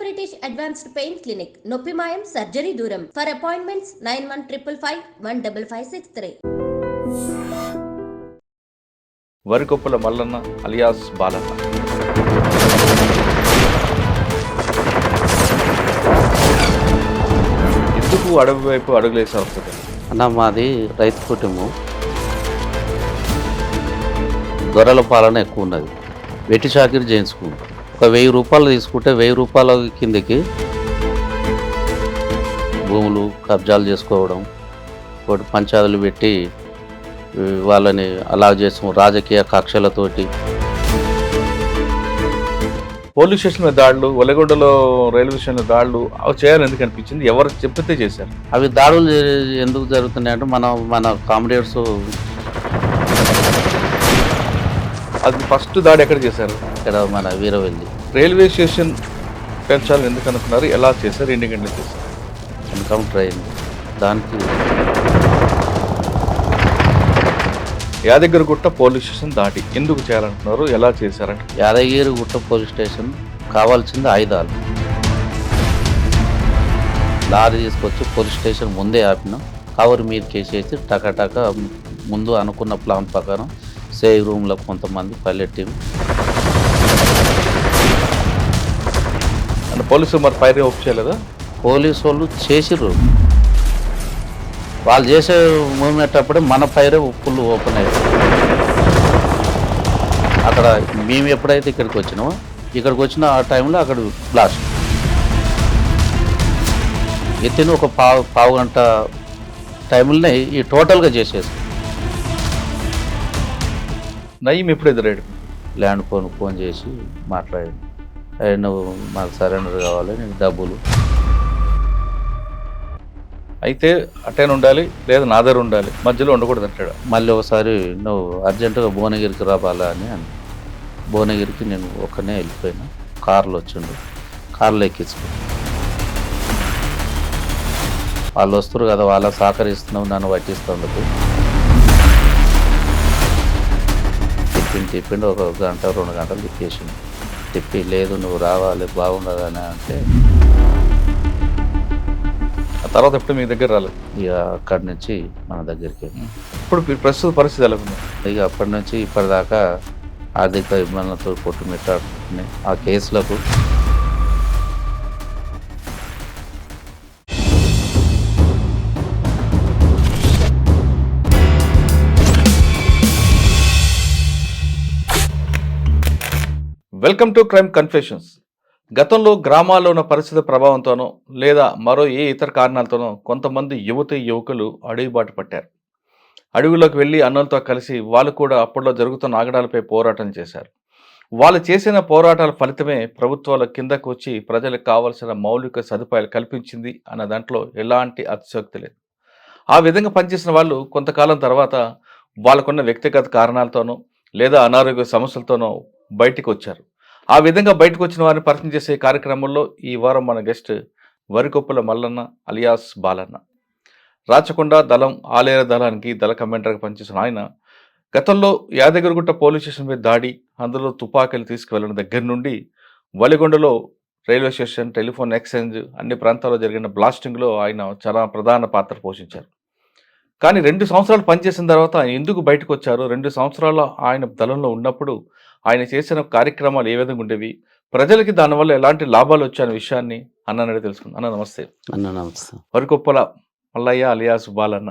British Advanced Pain Clinic, Noppimayam Surgery Duram. For appointments 9155 15563. వరికొప్పుల Mallanna alias Balanna. ఎందుకు అడవి వైపు అడుగులేసారు వస్తుంది అన్న? మాది రైతు కుటుంబం, గొర్రెల పాలన ఎక్కువ ఉన్నది. వెట్టి చాకిరి చేయించుకున్నాం. ఒక 1000 రూపాయలు తీసుకుంటే 1000 రూపాయల కిందకి భూములు కబ్జాలు చేసుకోవడం, ఒకటి పంచాయతీలు పెట్టి వాళ్ళని అలా చేస్తాం రాజకీయ కక్షలతోటి. పోలీస్ స్టేషన్ మీద దాడులు, వలగొండలో రైల్వే స్టేషన్ దాడులు అవి చేయాలని ఎందుకు అనిపించింది? ఎవరు చెప్తే చేశారు? అవి దాడులు ఎందుకు జరుగుతున్నాయి అంటే మన కామ్రేడ్స్. అది ఫస్ట్ దాడి ఎక్కడ చేశారు? ఇక్కడ మన వీరవెల్లి రైల్వే స్టేషన్ పెంచాలని ఎందుకు అనుకున్నారు? ఎలా చేశారు? ఎన్ని గంటలు చేశారు? ఎన్కౌంటర్ అయింది. దానికి యాదగిరిగుట్ట పోలీస్ స్టేషన్ దాడి ఎందుకు చేయాలనుకున్నారు? ఎలా చేశారంటే యాదగిరిగుట్ట పోలీస్ స్టేషన్ కావాల్సింది ఆయుధాలు. లారీ తీసుకొచ్చి పోలీస్ స్టేషన్ ముందే ఆపినాం. కవర్ మీద కేసేసి టకాటక ముందు అనుకున్న ప్లాన్ ప్రకారం సేవ్ రూమ్లో కొంతమంది పైలట్ టీం. అంటే పోలీసులు మరి ఫైర్ ఆఫ్ చేయలేదా? పోలీసు వాళ్ళు చేసిర్రు. వాళ్ళు చేసే మూమెంట్ అప్పుడే మన ఫైర్ ఫుల్ ఓపెన్ అయ్యారు. అక్కడ మేము ఎప్పుడైతే ఇక్కడికి వచ్చినామో, ఇక్కడికి వచ్చిన ఆ టైంలో అక్కడ బ్లాస్ట్ ఎత్తిన ఒక పావు గంట టైంలోనే ఈ టోటల్గా చేసేసి. నయ్యం ఎప్పుడు ఎదురాడు? ల్యాండ్ ఫోన్ చేసి మాట్లాడాడు. నువ్వు మాకు సరెండర్ కావాలి, నీకు డబ్బులు. అయితే అటైన్ ఉండాలి లేదా నా దగ్గర ఉండాలి, మధ్యలో ఉండకూడదు అంటాడు. మళ్ళీ ఒకసారి నువ్వు అర్జెంటుగా భువనగిరికి రావాలా అని భువనగిరికి నేను ఒక్కనే వెళ్ళిపోయినా. కార్లో వచ్చిండు, కార్లో ఎక్కించుకో. వాళ్ళు వస్తారు కదా, వాళ్ళకి సహకరిస్తున్నావు, నన్ను పట్టిస్తున్నందుకు. తిప్పిండు ఒక గంట 2 గంటలు తిప్పేసిండు. తిప్పి లేదు నువ్వు రావాలి బాగుండదు అని అంటే ఆ తర్వాత ఎప్పుడు మీ దగ్గర రాలేదు? ఇక అక్కడి నుంచి మన దగ్గరికి. ఇప్పుడు ప్రస్తుత పరిస్థితి ఎలా ఉంది? ఇక అప్పటి నుంచి ఇప్పటిదాకా ఆర్థిక ఇబ్బందులతో కొట్టుమిట్టాడుతున్నాయి ఆ కేసులకు. Welcome to crime confessions. గతంలో గ్రామాల్లో ఉన్న పరిస్థితి ప్రభావంతోనో లేదా మరో ఏ ఇతర కారణాలతోనో కొంతమంది యువకులు అడవి బాట పట్టారు. అడవిలోకి వెళ్ళి అన్నలతో కలిసి వాళ్ళు కూడా అప్పట్లో జరుగుతున్న ఆగడాలపై పోరాటం చేశారు. వాళ్ళు చేసిన పోరాటాల ఫలితమే ప్రభుత్వాల కిందకు వచ్చి ప్రజలకు కావలసిన మౌలిక సదుపాయాలు కల్పించింది అన్న దాంట్లో ఎలాంటి అతిశయోక్తి లేదు. ఆ విధంగా పనిచేసిన వాళ్ళు కొంతకాలం తర్వాత వాళ్ళకున్న వ్యక్తిగత కారణాలతోనో లేదా అనారోగ్య సమస్యలతోనో బయటికి వచ్చారు. ఆ విధంగా బయటకు వచ్చిన వారిని పరిచయం చేసే కార్యక్రమంలో ఈ వారం మన గెస్ట్ వరికొప్పుల మల్లన్న అలియాస్ బాలన్న. రాచకొండ దళం ఆలేర దళానికి దళ కమాండర్గా పనిచేసిన ఆయన గతంలో యాదగిరిగుట్ట పోలీస్ స్టేషన్ మీద దాడి, అందులో తుపాకీలు తీసుకువెళ్ళడం దగ్గర నుండి వలిగొండలో రైల్వే స్టేషన్, టెలిఫోన్ ఎక్స్చేంజ్ అన్ని ప్రాంతాల్లో జరిగిన బ్లాస్టింగ్లో ఆయన చాలా ప్రధాన పాత్ర పోషించారు. కానీ 2 సంవత్సరాలు పనిచేసిన తర్వాత ఆయన ఎందుకు బయటకు వచ్చారు? 2 సంవత్సరాల్లో ఆయన దళంలో ఉన్నప్పుడు ఆయన చేసిన కార్యక్రమాలు ఏ విధంగా ఉండేవి, ప్రజలకి దానివల్ల ఎలాంటి లాభాలు వచ్చాయనే విషయాన్ని అన్నని తెలుసుకుందాం. అన్న నమస్తే. నమస్తే. వరికొప్పల మల్లయ్య అలియాస్ బాలన్న.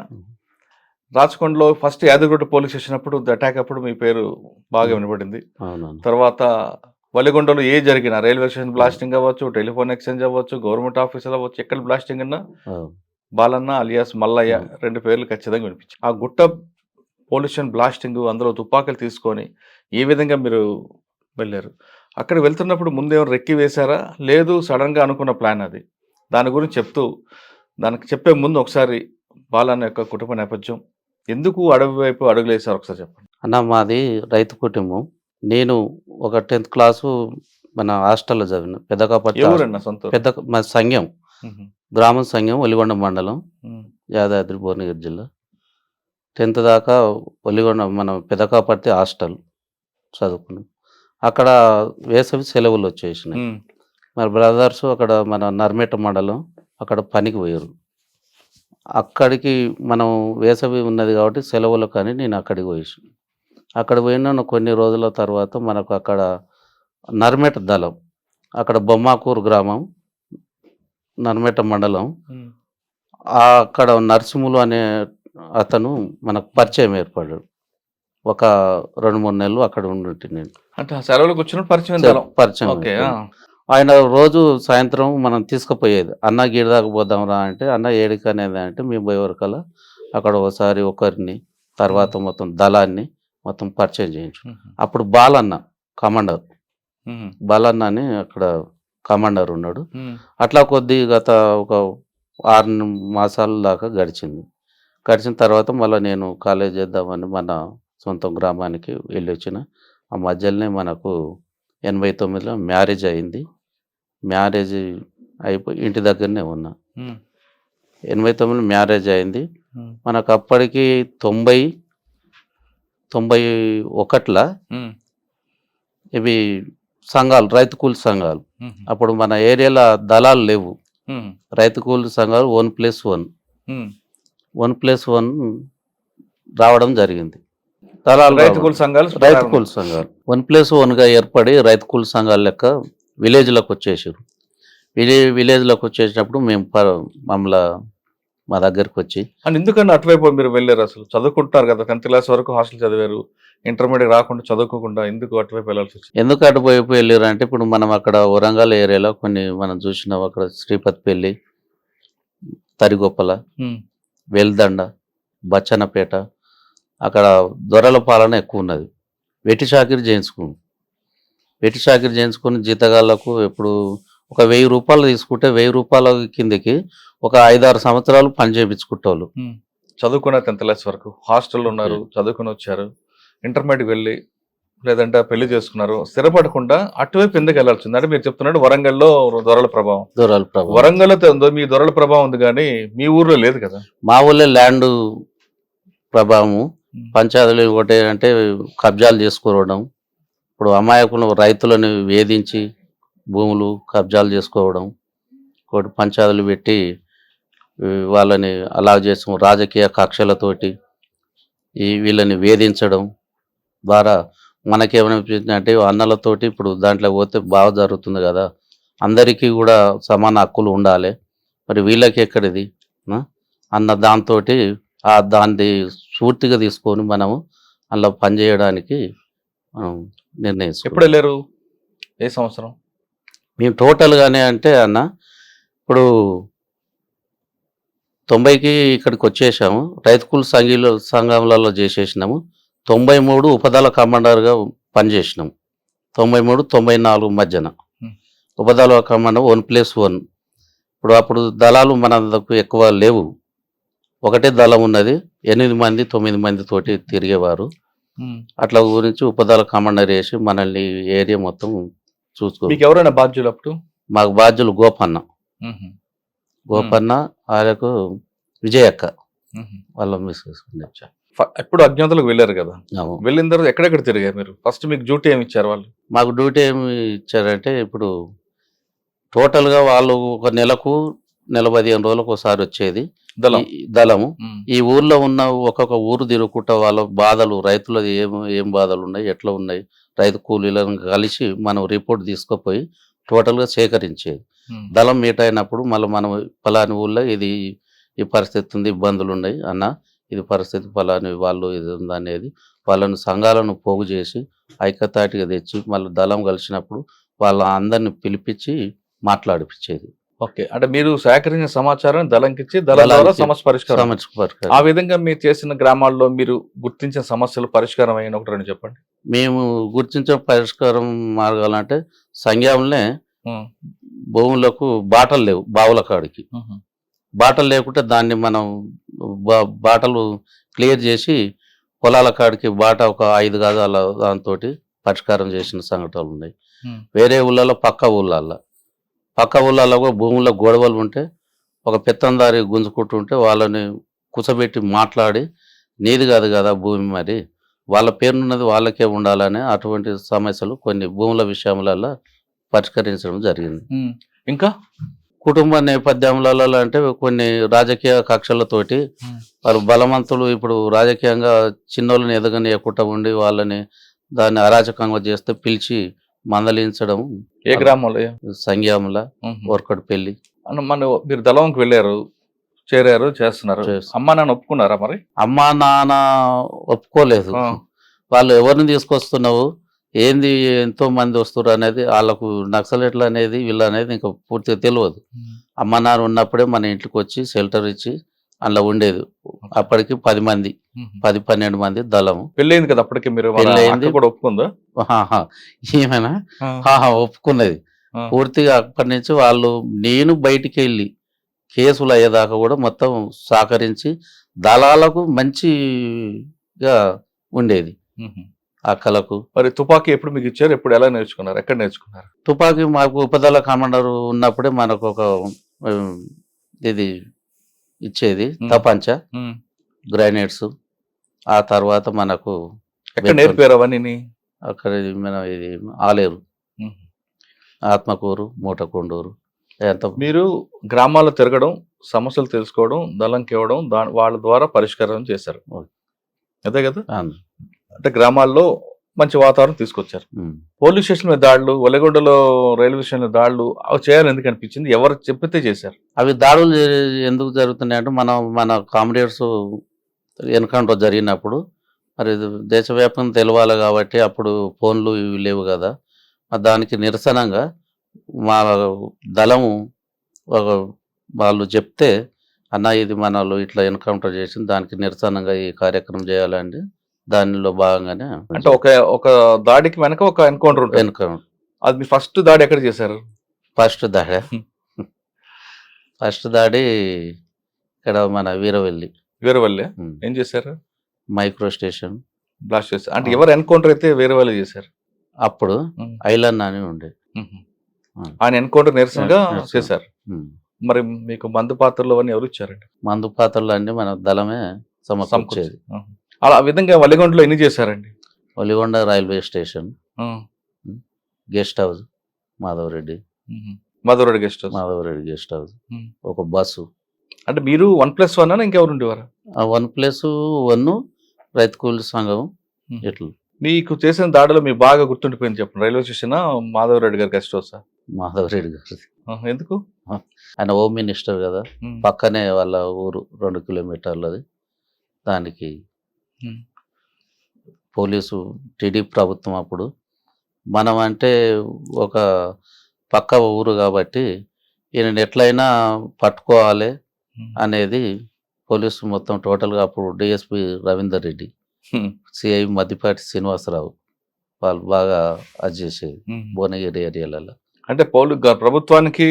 రాచకొండలో ఫస్ట్ యాదగిరిగుట్ట పోలీస్ స్టేషన్ అప్పుడు అటాక్ అప్పుడు మీ పేరు బాగా వినపడింది. తర్వాత వలిగొండలో ఏ జరిగిన రైల్వే స్టేషన్ బ్లాస్టింగ్ అవ్వచ్చు, టెలిఫోన్ ఎక్స్చేంజ్ అవ్వచ్చు, గవర్నమెంట్ ఆఫీసులు అవ్వచ్చు, ఎక్కడ బ్లాస్టింగ్ అన్నా బాలన్న అలియాస్ మల్లయ్య 2 పేర్లు ఖచ్చితంగా వినిపించాయి. ఆ గుట్ట పోలీస్ స్టేషన్ బ్లాస్టింగ్, అందులో తుపాకులు తీసుకొని ఏ విధంగా మీరు వెళ్ళారు? అక్కడ వెళ్తున్నప్పుడు ముందేమో రెక్కి వేశారా, లేదు సడన్గా అనుకున్న ప్లాన్ అది? దాని గురించి చెప్తూ దానికి చెప్పే ముందు ఒకసారి బాలన్న యొక్క కుటుంబ నేపథ్యం, ఎందుకు అడవి వైపు అడుగులేసారు ఒకసారి చెప్పండి. అన్న మాది రైతు కుటుంబం. నేను ఒక 10th క్లాసు మన హాస్టల్లో చదివిన. పెద్దకాపట్ల మా సంఘం, గ్రామ సంఘం, ఒలిగొండ మండలం, యాదాద్రి భువనగిరి జిల్లా. 10th దాకా ఒలిగొండ మన పెదకాపర్తి హాస్టల్ చదువుకున్నాం. అక్కడ వేసవి సెలవులు వచ్చేసినాయి. మరి బ్రదర్స్ అక్కడ మన నర్మేట మండలం అక్కడ పనికి పోయారు. అక్కడికి మనం వేసవి ఉన్నది కాబట్టి సెలవులు కానీ నేను అక్కడికి పోయేసి అక్కడ పోయిన కొన్ని రోజుల తర్వాత మనకు అక్కడ నర్మేట దళం అక్కడ బొమ్మాకూరు గ్రామం నర్మేట మండలం అక్కడ నరసింహులు అనే అతను మనకు పరిచయం ఏర్పడ్డాడు. ఒక 2-3 నెలలు అక్కడ ఉండి నేను అంటే సెలవులకు వచ్చినప్పుడు పరిచయం ఆయన రోజు సాయంత్రం మనం తీసుకుపోయేది. అన్న గిరిదాకా పోదాం రా అంటే, అన్న ఏడికి అనేది అంటే మేము పోయేవరకల్లా అక్కడ ఒకసారి ఒకరిని తర్వాత మొత్తం దళాన్ని మొత్తం పరిచయం చేయించు. అప్పుడు బాలన్న కమాండర్, బాలన్న అని అక్కడ కమాండర్ ఉన్నాడు. అట్లా గత ఒక 6 మాసాల దాకా గడిచిన తర్వాత మళ్ళీ నేను కాలేజ్ చేద్దామని మన సొంత గ్రామానికి వెళ్ళి వచ్చిన. ఆ మధ్యలోనే మనకు 89లో మ్యారేజ్ అయింది. మ్యారేజ్ అయిపోయి ఇంటి దగ్గరనే ఉన్నా. 89లో మ్యారేజ్ అయింది. మనకు అప్పటికి 91లో ఇవి సంఘాలు, రైతు కూలి సంఘాలు. అప్పుడు మన ఏరియాలో దళాలు లేవు. రైతు కూలి సంఘాలు 1+1 రావడం జరిగింది. దళాలు రైతు కూలి సంఘాలు 1+1గా ఏర్పడి రైతు కూలి సంఘాల లెక్క విలేజ్లోకి వచ్చేసారు. విలేజ్లోకి వచ్చేసినప్పుడు మేము మమ్మల్ని మా దగ్గరికి వచ్చి అని ఎందుకన్నా అటువైపు మీరు వెళ్ళారు? అసలు చదువుకుంటున్నారు కదా, 10th క్లాస్ వరకు హాస్టల్ చదివారు, ఇంటర్మీడియట్ రాకుండా చదువుకోకుండా ఎందుకు అటువైపు వెళ్ళాల్సి వచ్చింది? ఎందుకు అటువైపు వెళ్ళారు అంటే, ఇప్పుడు మనం అక్కడ వరంగల్ ఏరియాలో కొన్ని మనం చూసినాం. అక్కడ శ్రీపతిపల్లి, తరిగొప్పల, వెల్దండ, బచ్చన్నపేట అక్కడ దొరల పాలన ఎక్కువ ఉన్నది. వెట్టి చాకిరి చేయించుకుని జీతగాళ్లకు ఎప్పుడు ఒక 1000 రూపాయలు తీసుకుంటే 1000 రూపాయల కిందకి ఒక 5-6 సంవత్సరాలు పని చేయించుకుంటోళ్ళు. చదువుకున్న 10th క్లాస్ వరకు హాస్టల్లో ఉన్నారు, చదువుకుని వచ్చారు, ఇంటర్మీడియట్ వెళ్ళి లేదంటే పెళ్లి చేసుకున్నారు, స్థిరపడకుండా అటువైపు ఎందుకు వెళ్ళాల్సింది? అంటే మీరు చెప్తున్నాడు వరంగల్లో దొరల ప్రభావం. వరంగల్లో మీ దొరల ప్రభావం ఉంది కానీ మీ ఊర్లో లేదు కదా. మా ఊళ్ళో ల్యాండ్ ప్రభావము, పంచాయతీలు ఒకటి అంటే కబ్జాలు చేసుకోవడం. ఇప్పుడు అమాయకులు రైతులను వేధించి భూములు కబ్జాలు చేసుకోవడం, ఒకటి పంచాయతీలు పెట్టి వాళ్ళని అలా చేస్తాం. రాజకీయ కక్షలతోటి వీళ్ళని వేధించడం ద్వారా మనకేమనిపించింది అంటే, అన్నలతోటి ఇప్పుడు దాంట్లో పోతే బాగా జరుగుతుంది కదా, అందరికీ కూడా సమాన హక్కులు ఉండాలి, మరి వీళ్ళకి ఎక్కడిది అన్న దాంతో దాన్ని స్ఫూర్తిగా తీసుకొని మనము అలా పనిచేయడానికి మనం నిర్ణయించుకున్నాం. ఎప్పుడు వెళ్ళారు? ఏ సంవత్సరం? మేము టోటల్గానే అంటే అన్న ఇప్పుడు 90కి ఇక్కడికి వచ్చేసాము. రైతు కూలి సంఘాలలో చేసేసినాము. 93 ఉపదళ కమాండర్గా పనిచేసినాము. 93-94 మధ్యన ఉపదళ కమాండర్ 1+1. అప్పుడు దళాలు మనకు ఎక్కువ లేవు, ఒకటే దళం ఉన్నది. 8 మంది 9 మంది తోటి తిరిగేవారు. అట్లా గురించి ఉపదళ కమాండర్ వేసి మనల్ని ఏరియా మొత్తం చూసుకో. మీకు ఎవరైనా బాధ్యులు అప్పుడు? మాకు బాధ్యులు గోపన్న, వాళ్ళకు విజయక్క వాళ్ళ మిస్సెస్. ఎప్పుడు అజ్ఞాతులకు వెళ్ళారు కదా, వెళ్ళిన తర్వాత ఎక్కడెక్కడ తిరిగారు మీరు? ఫస్ట్ మీకు డ్యూటీ ఏమి ఇచ్చారు వాళ్ళు? మాకు డ్యూటీ ఏమి ఇచ్చారంటే, ఇప్పుడు టోటల్గా వాళ్ళు ఒక నెలకు 15 రోజులకు ఒకసారి వచ్చేది దళము. ఈ ఊర్లో ఉన్న ఒక్కొక్క ఊరు తిరుగుకుంటా వాళ్ళ బాధలు, రైతులది ఏం బాధలు ఉన్నాయి, ఎట్లా ఉన్నాయి, రైతు కూలీలను కలిసి మనం రిపోర్ట్ తీసుకుపోయి టోటల్గా సేకరించేది. దళం మీట్ అయినప్పుడు మళ్ళీ మనం ఫలాని ఊళ్ళో ఈ పరిస్థితి ఉంది, ఇబ్బందులు ఉన్నాయి అన్న, ఇది పరిస్థితి ఫలాని వాళ్ళు ఇది ఉందనేది వాళ్ళను సంఘాలను పోగు చేసి ఐక్యతాటిగా తెచ్చి మళ్ళీ దళం కలిసినప్పుడు వాళ్ళ అందరిని పిలిపించి మాట్లాడిపించేది. ఓకే, అంటే మీరు సేకరించిన సమాచారం దళంకిచ్చి దళం ద్వారా సమస్య పరిష్కారం. ఆ విధంగా మీరు చేసిన గ్రామాల్లో మీరు గుర్తించిన సమస్యలు పరిష్కారం అయిన ఒకటి రెండు చెప్పండి. మేము గుర్తించిన పరిష్కారం మార్గాలు అంటే, సంఘంలోనే భూములకు బాటలు లేవు, బావుల కాడికి బాటలు లేకుంటే దాన్ని మనం బాటలు క్లియర్ చేసి పొలాల కాడికి బాట ఒక 5 గజాల దాంతో పరిష్కారం చేసిన సంఘటనలు ఉన్నాయి. వేరే ఊళ్ళలో పక్క ఊళ్ళలో భూముల్లో గొడవలు ఉంటే ఒక పెత్తందారి గుంజుకుంటుంటే వాళ్ళని కుసబెట్టి మాట్లాడి, నీది కాదు కదా భూమి, మరి వాళ్ళ పేరున్నది వాళ్ళకే ఉండాలని అటువంటి సమస్యలు కొన్ని భూముల విషయంలో పరిష్కరించడం జరిగింది. ఇంకా కుటుంబ నేపథ్యంలలో అంటే కొన్ని రాజకీయ కక్షలతోటి వాళ్ళు బలవంతులు ఇప్పుడు రాజకీయంగా చిన్నోళ్ళని ఎదగనీయకుండా ఉండి వాళ్ళని దాన్ని అరాచకంగా చేస్తే పిలిచి మందలించడం. ఏ గ్రామంలో? సంగ్యాముల వర్కట్ పెళ్లి. మన మీరు దళంకి వెళ్ళారు, చేరారు, చేస్తున్నారు. అమ్మా నాన్న ఒప్పుకున్నారా? మరి అమ్మా నాన్న ఒప్పుకోలేదు. వాళ్ళు ఎవరిని తీసుకొస్తున్నావు, ఏంది, ఎంతో మంది వస్తున్నారు అనేది వాళ్ళకు నక్సలెట్లు అనేది వీళ్ళు అనేది ఇంకా పూర్తిగా తెలియదు. అమ్మ నాన్న ఉన్నప్పుడే మన ఇంటికి వచ్చి షెల్టర్ ఇచ్చి అందులో ఉండేది. అప్పటికి 10 మంది 10-12 మంది దళము. పెళ్ళైంది కదా అప్పటికి? మీరు పెళ్ళయింది కూడా ఒప్పుకుందా? ఏమైనా ఒప్పుకున్నది పూర్తిగా. అప్పటి నుంచి వాళ్ళు నేను బయటికి వెళ్ళి కేసులు అయ్యేదాకా కూడా మొత్తం సహకరించి దళాలకు మంచిగా ఉండేది. అక్కలకు. మరి తుపాకీ ఎప్పుడు మీకు ఇచ్చారు? ఎప్పుడు, ఎలా నేర్చుకున్నారు? ఎక్కడ నేర్చుకున్నారు? తుపాకీ మాకు ఉపదళ కమాండర్ ఉన్నప్పుడే మనకు ఒక ఇది ఇచ్చేది, తపంచ, గ్రైనేడ్స్. ఆ తర్వాత మనకు ఎక్కడ నేర్పారు అవన్నీ? అక్కడ మన ఇది ఆలేరు, ఆత్మకూరు, మూటకొండూరు. మీరు గ్రామాల్లో తిరగడం, సమస్యలు తెలుసుకోవడం, దళంకి ఇవ్వడం, వాళ్ళ ద్వారా పరిష్కారం చేశారు, అదే కదా? అంటే గ్రామాల్లో మంచి వాతావరణం తీసుకొచ్చారు. పోలీస్ స్టేషన్ మీద దాడులు, ఒలగొండలో రైల్వే స్టేషన్ మీద దాడులు అవి చేయాలని ఎందుకు అనిపించింది? ఎవరు చెప్పితే చేశారు? అవి దాడులు ఎందుకు జరుగుతున్నాయి అంటే మన కామ్రేడ్స్ ఎన్కౌంటర్ జరిగినప్పుడు మరి దేశవ్యాప్తంగా తెలవాలి కాబట్టి అప్పుడు ఫోన్లు ఇవి లేవు కదా. దానికి నిరసనంగా మా దళము వాళ్ళు చెప్తే, అన్న ఇది మన వాళ్ళు ఇట్లా ఎన్కౌంటర్ చేసింది, దానికి నిరసనంగా ఈ కార్యక్రమం చేయాలండి. దానిలో భాగంగానే అంటే ఒక దాడికి వెనక ఒక ఎన్కౌంటర్ ఉంటుంది. అది మీ ఫస్ట్ దాడి ఎక్కడ చేశారు? ఫస్ట్ దాడి ఇక్కడ మన వీరవల్లి. ఏం చేశారు? మైక్రో స్టేషన్ బ్లాస్ట్ చేశారు. అంటే ఎవరు ఎన్కౌంటర్ అయితే వీరవల్లి చేశారు. అప్పుడు ఐలన్ అని ఉండే ఆయన ఎన్కౌంటర్ నిరసనగా చేశారు. మరి మీకు మందు పాత్రలు అవన్నీ ఎవరు ఇచ్చారండి? మందు పాత్రలు అన్ని మన దళమే సమకూర్చేది. అలా ఆ విధంగా వలిగొండలో ఎన్ని చేశారండి? Valigonda railway station, guest house Madhavareddy guest house, ఒక బస్సు. అంటే మీరు 1+1 ఇంకెవరు ఉండేవారు? 1+1 రైతు కూలి సంఘం. ఎట్లు మీకు చేసిన దాడిలో మీకు బాగా గుర్తుండిపోయింది చెప్పండి. రైల్వే స్టేషన్, మాధవరెడ్డి గారి గెస్ట్ హౌస్? మాధవరెడ్డి గారు. ఎందుకు? ఆయన హోమ్ మినిస్టర్ కదా, పక్కనే వాళ్ళ ఊరు 2 కిలోమీటర్లది. దానికి పోలీసు టీడీపీ ప్రభుత్వం అప్పుడు మనం అంటే ఒక పక్క ఊరు కాబట్టి ఈయన ఎట్లయినా పట్టుకోవాలి అనేది పోలీసు మొత్తం టోటల్గా అప్పుడు డిఎస్పి రవీందర్ రెడ్డి, సిఐ మద్దిపాటి శ్రీనివాసరావు వాళ్ళు బాగా అది చేసేది భువనగిరి ఏరియాలలో. అంటే ప్రభుత్వానికి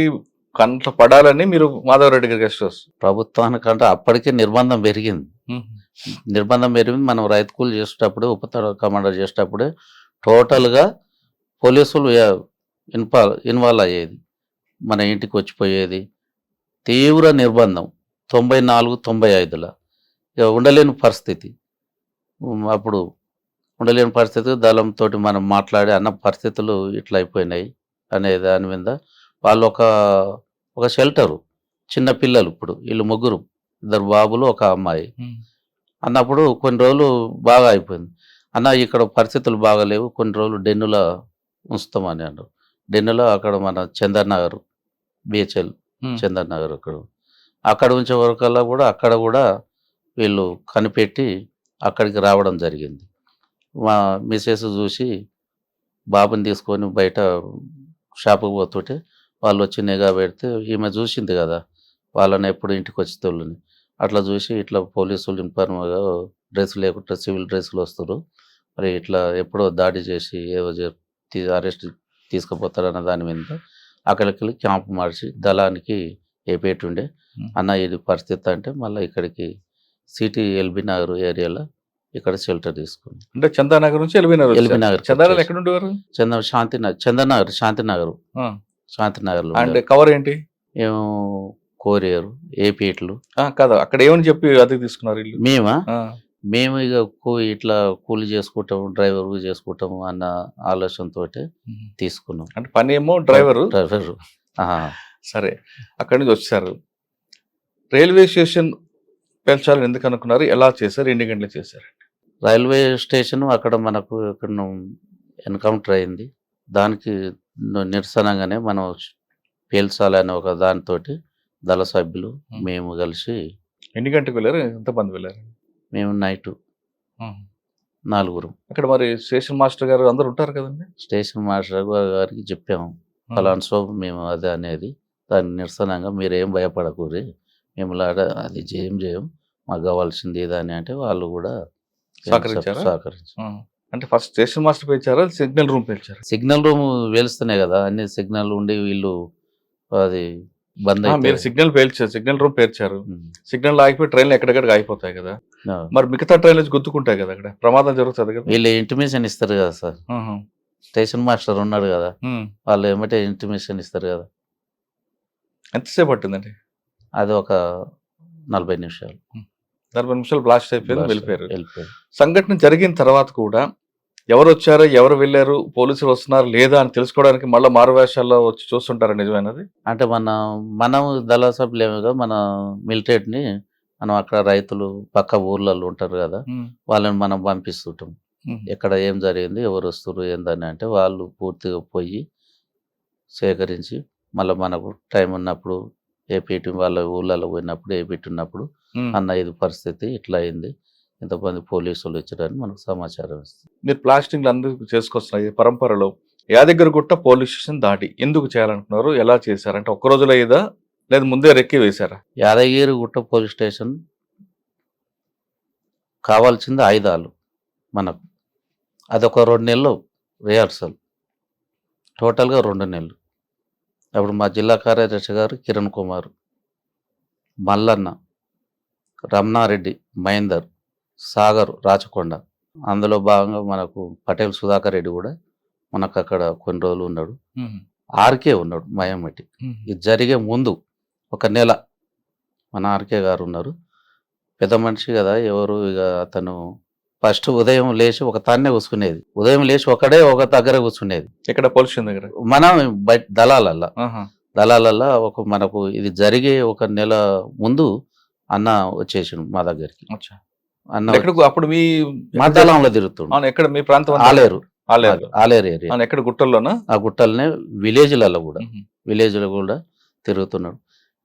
కంట్లో పడాలని మీరు మాధవరెడ్డి గారి గెస్ట్ హౌస్? ప్రభుత్వానికంటే అప్పటికే నిర్బంధం పెరిగింది. మనం రైతు కూలి చేసేటప్పుడు, ఉపతల కమాండర్ చేసేటప్పుడే టోటల్గా పోలీసులు ఇన్వాల్వ్ అయ్యేది, మన ఇంటికి వచ్చిపోయేది. తీవ్ర నిర్బంధం 94-95లో ఇక ఉండలేని పరిస్థితి. అప్పుడు ఉండలేని పరిస్థితి దళంతో మనం మాట్లాడి అన్న పరిస్థితులు ఇట్లా అయిపోయినాయి అనే దాని మీద వాళ్ళు ఒక షెల్టరు, చిన్న పిల్లలు, ఇప్పుడు వీళ్ళు 3 2 బాబులు 1 అమ్మాయి అన్నప్పుడు కొన్ని రోజులు బాగా అయిపోయింది. అన్న ఇక్కడ పరిస్థితులు బాగాలేవు, కొన్ని రోజులు డెన్నులో ఉంచుతామని అన్నారు. డెన్నులో అక్కడ మన చందర్ బిహెచ్ఎల్ చందర్ నగర్ అక్కడ ఉంచే వరకల్లా కూడా అక్కడ కూడా వీళ్ళు కనిపెట్టి అక్కడికి రావడం జరిగింది. మా మిసెస్ చూసి బాబుని తీసుకొని బయట షాపుకి పోతుంటే వాళ్ళు వచ్చి నిఘా పెడితే ఈమె చూసింది కదా వాళ్ళని ఎప్పుడు ఇంటికి వచ్చేటోళ్ళని. అట్లా చూసి ఇట్లా పోలీసులు ఇన్ఫార్మ్గా డ్రెస్ లేకుండా సివిల్ డ్రెస్సులు వస్తారు, మరి ఇట్లా ఎప్పుడో దాడి చేసి ఏవో అరెస్ట్ తీసుకుపోతారన్న దాని మీద అక్కడికి క్యాంప్ మార్చి దళానికి ఏపేటుండే. అన్న ఇది పరిస్థితి అంటే మళ్ళీ ఇక్కడికి సిటీ ఎల్బీ నగర్ ఏరియాలో ఇక్కడ షెల్టర్ తీసుకుంది. అంటే చందానగర్ నుంచి ఎల్బీ నగర్. చందానగర్ ఎక్కడ ఉండేవారు? చందనగర్ శాంతినగర్లో. అంటే కవర్ ఏంటి? ఏమో కోరియరు, ఏపీట్లు కదా. అక్కడ ఏమని చెప్పి అది తీసుకున్నారు? మేమా మేము ఇక ఇట్లా కూలి చేసుకుంటాము, డ్రైవర్ చేసుకుంటాము అన్న ఆలోచనతో తీసుకున్నాం. అంటే పని ఏమో డ్రైవరు. సరే, అక్కడి నుంచి వచ్చారు. రైల్వే స్టేషన్ పెంచాలని ఎందుకు అనుకున్నారు, ఎలా చేశారు, ఎన్ని గంటలు చేశారు? రైల్వే స్టేషన్ అక్కడ మనకు ఇక్కడ ఎన్కౌంటర్ అయింది. దానికి నిరసనగానే మనం పేల్చాలనే ఒక దానితోటి దళ సభ్యులు మేము కలిసి. ఎన్ని గంటలకు వెళ్ళారు, ఎంతమంది వెళ్ళారు? మేము నైట్ 4. అక్కడ మరి స్టేషన్ మాస్టర్ గారు అందరు ఉంటారు కదండి. స్టేషన్ మాస్టర్ గారికి చెప్పాము, ఫలానా సోపు మేము అదే అనేది, దాని నిరసనంగా మీరేం భయపడకూరి, మేము అది చేయం, మాకు కావాల్సింది ఏదని అంటే వాళ్ళు కూడా సహకరించారు. అంటే ఫస్ట్ స్టేషన్ మాస్టర్ పేల్చారా, సిగ్నల్ రూమ్ పేల్చారు? సిగ్నల్ రూమ్ వేలుస్తున్నాయి కదా, అన్ని సిగ్నల్ ఉండి వీళ్ళు అది బంద్ అయ్యి. మీరు సిగ్నల్ పేల్చారు, సిగ్నల్ రూమ్ పేల్చారు. సిగ్నల్ ఆగిపోయి ట్రైన్లు ఎక్కడెక్కడికి ఆగిపోతాయి కదా, మరి మిగతా ట్రైన్లు గుర్తుకుంటాయి కదా, అక్కడ ప్రమాదం జరుగుతుంది కదా. వీళ్ళు ఇంటిమేషన్ ఇస్తారు కదా సార్, స్టేషన్ మాస్టర్ ఉన్నాడు కదా, వాళ్ళు ఏమంటే ఇంటిమేషన్ ఇస్తారు కదా. ఎంతసేపు పట్టిందండి? అది ఒక 40 నిమిషాలు. 40 నిమిషాలు బ్లాస్ట్ అయిపోయింది, వెళ్ళిపోయారు. సంఘటన జరిగిన తర్వాత కూడా ఎవరు వచ్చారో, ఎవరు వెళ్ళారు, పోలీసులు వస్తున్నారు లేదా అని తెలుసుకోవడానికి మళ్ళీ మారువేషాల్లో వచ్చి చూస్తుంటారు, నిజమైనది? అంటే మనం దళ సభ్యులేముగా మన మిలిటరీని మనం అక్కడ రైతులు పక్క ఊర్లలో ఉంటారు కదా, వాళ్ళని మనం పంపిస్తుంటాం. ఎక్కడ ఏం జరిగింది, ఎవరు వస్తారు ఏందని అంటే వాళ్ళు పూర్తిగా పోయి సేకరించి మళ్ళీ మనకు టైం ఉన్నప్పుడు ఏపీటీ వాళ్ళ ఊళ్ళలో పోయినప్పుడు ఏపీటీ ఉన్నప్పుడు అన్న ఇది పరిస్థితి ఇట్లా అయింది, ఇంతమంది పోలీసులు వచ్చారని మనకు సమాచారం ఇస్తుంది. మీరు ప్లాస్టింగ్ అందరూ చేసుకొస్తున్నారు ఈ పరంపరలో. యాదగిరిగుట్ట పోలీస్ స్టేషన్ దాడి ఎందుకు చేయాలనుకున్నారు, ఎలా చేశారంటే ఒక్క రోజులో అయ్యేదా లేదా ముందే రెక్కి వేశారా? యాదగిరిగుట్ట పోలీస్ స్టేషన్ కావాల్సింది ఆయుధాలు మనకు. అదొక 2 నెలలు రిహార్సల్, టోటల్గా 2 నెలలు. అప్పుడు మా జిల్లా కార్యదర్శి గారు కిరణ్ కుమార్, మల్లన్న, రమణారెడ్డి, మహేందర్, సాగర్, రాచకొండ, అందులో భాగంగా మనకు పటేల్ సుధాకర్ రెడ్డి కూడా మనకు అక్కడ కొన్ని రోజులు ఉన్నాడు. ఆర్కే ఉన్నాడు మయమట్టి. ఇది జరిగే ముందు 1 నెల మన ఆర్కే గారు ఉన్నారు. పెద్ద మనిషి కదా, ఎవరు ఇక అతను ఫస్ట్ ఉదయం లేచి ఒక తాన్నే కూర్చునేది, ఉదయం లేచి ఒకడే ఒక దగ్గర కూర్చునేది. ఇక్కడ పోలీస్ స్టేషన్ దగ్గర మనం బయట దళాలల్లా ఒక మనకు ఇది జరిగే 1 నెల ముందు అన్న వచ్చేసాడు మా దగ్గరికి. అన్న అప్పుడు మీ మా దళంలో తిరుగుతుండు. ఎక్కడ మీ ప్రాంతం? ఆలేరు ఏరియా. ఎక్కడ గుట్టల్లోనా? ఆ గుట్టలనే విలేజ్లలో కూడా తిరుగుతున్నాడు.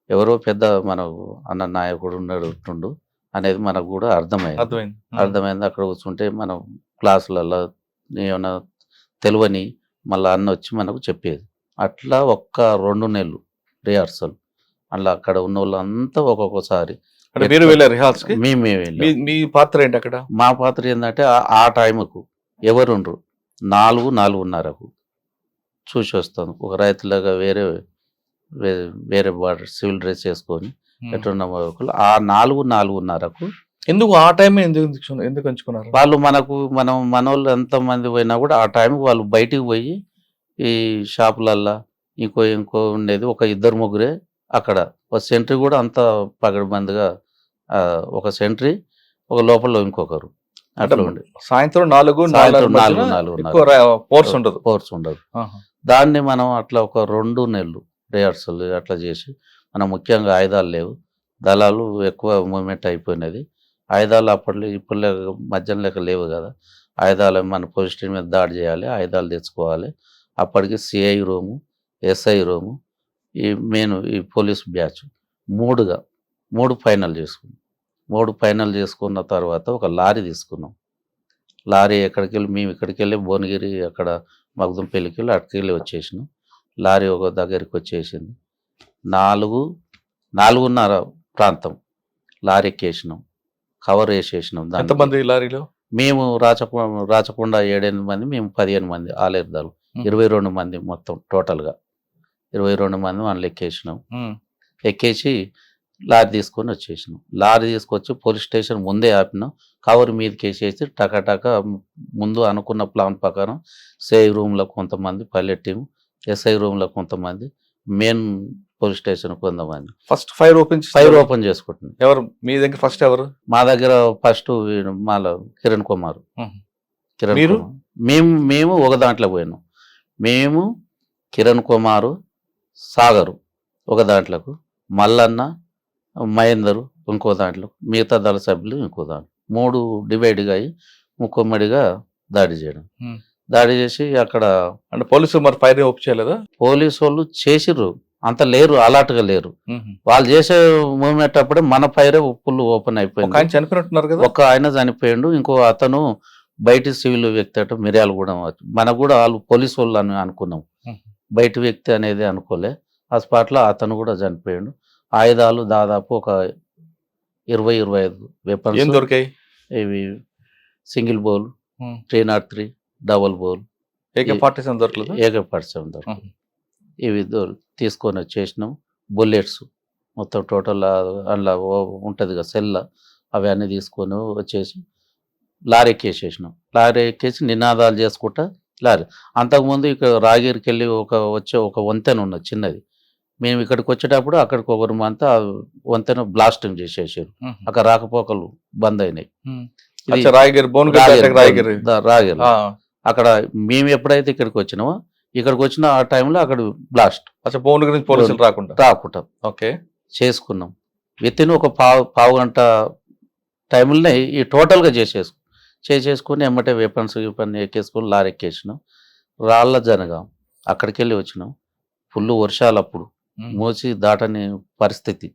ఎవరో పెద్ద మనకు అన్న నాయకుడు ఉన్నాడు అనేది మనకు కూడా అర్థమైంది. అక్కడ కూర్చుంటే మనం క్లాసులలో ఏమైనా తెలియని మళ్ళీ అన్న వచ్చి మనకు చెప్పేది. అట్లా 1-2 నెలలు రిహార్సల్. అలా అక్కడ ఉన్న వాళ్ళంతా ఒక్కొక్కసారి మీరు వెళ్ళారు రిహార్సల్కి? మేమే వెళ్ళాం. మీ పాత్ర ఏంటి అక్కడ? మా పాత్ర ఏంటంటే ఆ టైంకు ఎవరుండ్రు 4-4:30కు చూసి వస్తాను. ఒక రైతులాగా వేరే బార్డర్ సివిల్ డ్రెస్ వేసుకొని ఎట్టున్న ఆ 4-4:30కు. ఎందుకు ఆ టైం ఎందుకు ఎంచుకున్నారు వాళ్ళు? మనోళ్ళు ఎంతమంది పోయినా కూడా ఆ టైంకి వాళ్ళు బయటికి పోయి ఈ షాపులల్లా ఇంకో ఉండేది, 1-2 అక్కడ. ఒక సెంట్రీ కూడా అంత పగడబందిగా, ఒక సెంట్రీ, ఒక లోపల ఇంకొకరు అట్లా ఉండే. సాయంత్రం 4 ఫోర్స్ ఉండదు. దాన్ని మనం అట్లా ఒక 2 నెలలు రిహార్సల్ అట్లా చేసి, మనం ముఖ్యంగా ఆయుధాలు లేవు, దళాలు ఎక్కువ మూవ్మెంట్ అయిపోయినది. ఆయుధాలు అప్పట్లో ఇప్పుడు మధ్యాహ్నం లెక్క లేవు కదా, ఆయుధాలు మన పోలీస్ స్టేషన్ మీద దాడి చేయాలి, ఆయుధాలు తెచ్చుకోవాలి. అప్పటికి సిఐ రూము, ఎస్ఐ రూము, ఈ పోలీస్ బ్యాచ్ 3 ఫైనల్ చేసుకున్నాం. 3 ఫైనల్ చేసుకున్న తర్వాత ఒక లారీ తీసుకున్నాం. లారీ మేము ఇక్కడికి వెళ్ళి భువనగిరి అక్కడ మగ్దుంపల్లికి వెళ్ళి అక్కడికి వచ్చేసినాం. లారీ ఒక దగ్గరికి వచ్చేసింది. 4-4:30 ప్రాంతం లారీ ఎక్కేసినాం, కవర్ వేసేసినాం. ఎంతమంది లారీలో? మేము రాచకొండ 7-8 మంది, మేము 15 మంది, ఆలేరు దళం 22 మంది మొత్తం. టోటల్గా 22 మంది మనం ఎక్కేసి లారీ తీసుకొని వచ్చేసినాం. లారీ తీసుకొచ్చి పోలీస్ స్టేషన్ ముందే ఆపినాం. కవర్ మీదకి వేసేసి టకాటక ముందు అనుకున్న ప్లాన్ ప్రకారం సిఐ రూమ్లో కొంతమంది, పైలట్ టీం, ఎస్ఐ రూమ్లో కొంతమంది, మెయిన్ పోలీస్ స్టేషన్ కొందామని ఫస్ట్ ఫైర్ ఓపెన్ ఓపెన్ చేసుకుంటున్నాం. ఎవరు మీ దగ్గర ఫస్ట్ ఎవరు? మా దగ్గర ఫస్ట్ మాల కిరణ్ కుమార్. మీరు? మేము ఒక దాంట్లో పోయినాం. మేము కిరణ్ కుమారు, సాగరు ఒక దాంట్లోకు, మల్లన్న, మహేందరు ఇంకో దాంట్లో, మిగతా దళ సభ్యులు ఇంకో దాంట్లో, 3 డివైడ్గా అయ్యి ముక్కమ్మడిగా దాడి చేయడం. దాడి చేసి అక్కడ అంటే పోలీసులు మరి ఫైర్ ఓపెన్ చేయలేదా? పోలీసు వాళ్ళు చేసిర్రు, అంత లేరు, అలర్ట్గా లేరు. వాళ్ళు చేసే మూమెంట్ అప్పుడే మన ఫైర్ ఫుల్ ఓపెన్ అయిపోయింది. ఆయన చనిపోయినట్టున్నారు కదా? ఒక ఆయన చనిపోయిండు, ఇంకో అతను బయట సివిల్ వ్యక్తి అట మిర్యాల కూడా. మనకు కూడా వాళ్ళు పోలీసు వాళ్ళు అని అనుకున్నాం, బయట వ్యక్తి అనేది అనుకోలే. ఆ స్పాట్లో అతను కూడా చనిపోయాడు. ఆయుధాలు దాదాపు ఒక 20-25 వెపన్స్ దొరికాయి. ఇవి single bowl, 303 double bowl, AK-47 దొరకలేదు. AK-47 దొరకలేదు. ఇవి తీసుకొని వచ్చేసినాం. బుల్లెట్స్ మొత్తం టోటల్ అందులో ఉంటుంది కదా సెల్ల, అవి అన్నీ తీసుకొని వచ్చేసి లారీ ఎక్కేసేసినాం. లారీ ఎక్కేసి నినాదాలు చేసుకుంటా లారీ. అంతకుముందు ఇక్కడ రాగిరికి వెళ్ళి ఒక వంతెన ఉన్నది చిన్నది. మేము ఇక్కడికి వచ్చేటప్పుడు అక్కడికి ఒకరు అంతా వంతెన బ్లాస్టింగ్ చేసేసారు. అక్కడ రాకపోకలు బంద్ అయినాయి. రాగిరి అక్కడ మేము ఎప్పుడైతే ఇక్కడికి వచ్చినామో, ఇక్కడికి వచ్చిన ఆ టైంలో అక్కడ బ్లాస్ట్. పోలీసులు రాకుండా ఓకే చేసుకున్నాం. వితిన్ ఒక పావు గంట టైంలోనే ఈ టోటల్గా చేసేసుకుని ఎమ్మటే వెపన్స్ ఎక్కేసుకొని లారీ ఎక్కేసినాం. రాళ్ళ జనగాం అక్కడికి వెళ్ళి వచ్చినాం. ఫుల్ వర్షాలు అప్పుడు, మోసి దాటని పరిస్థితి,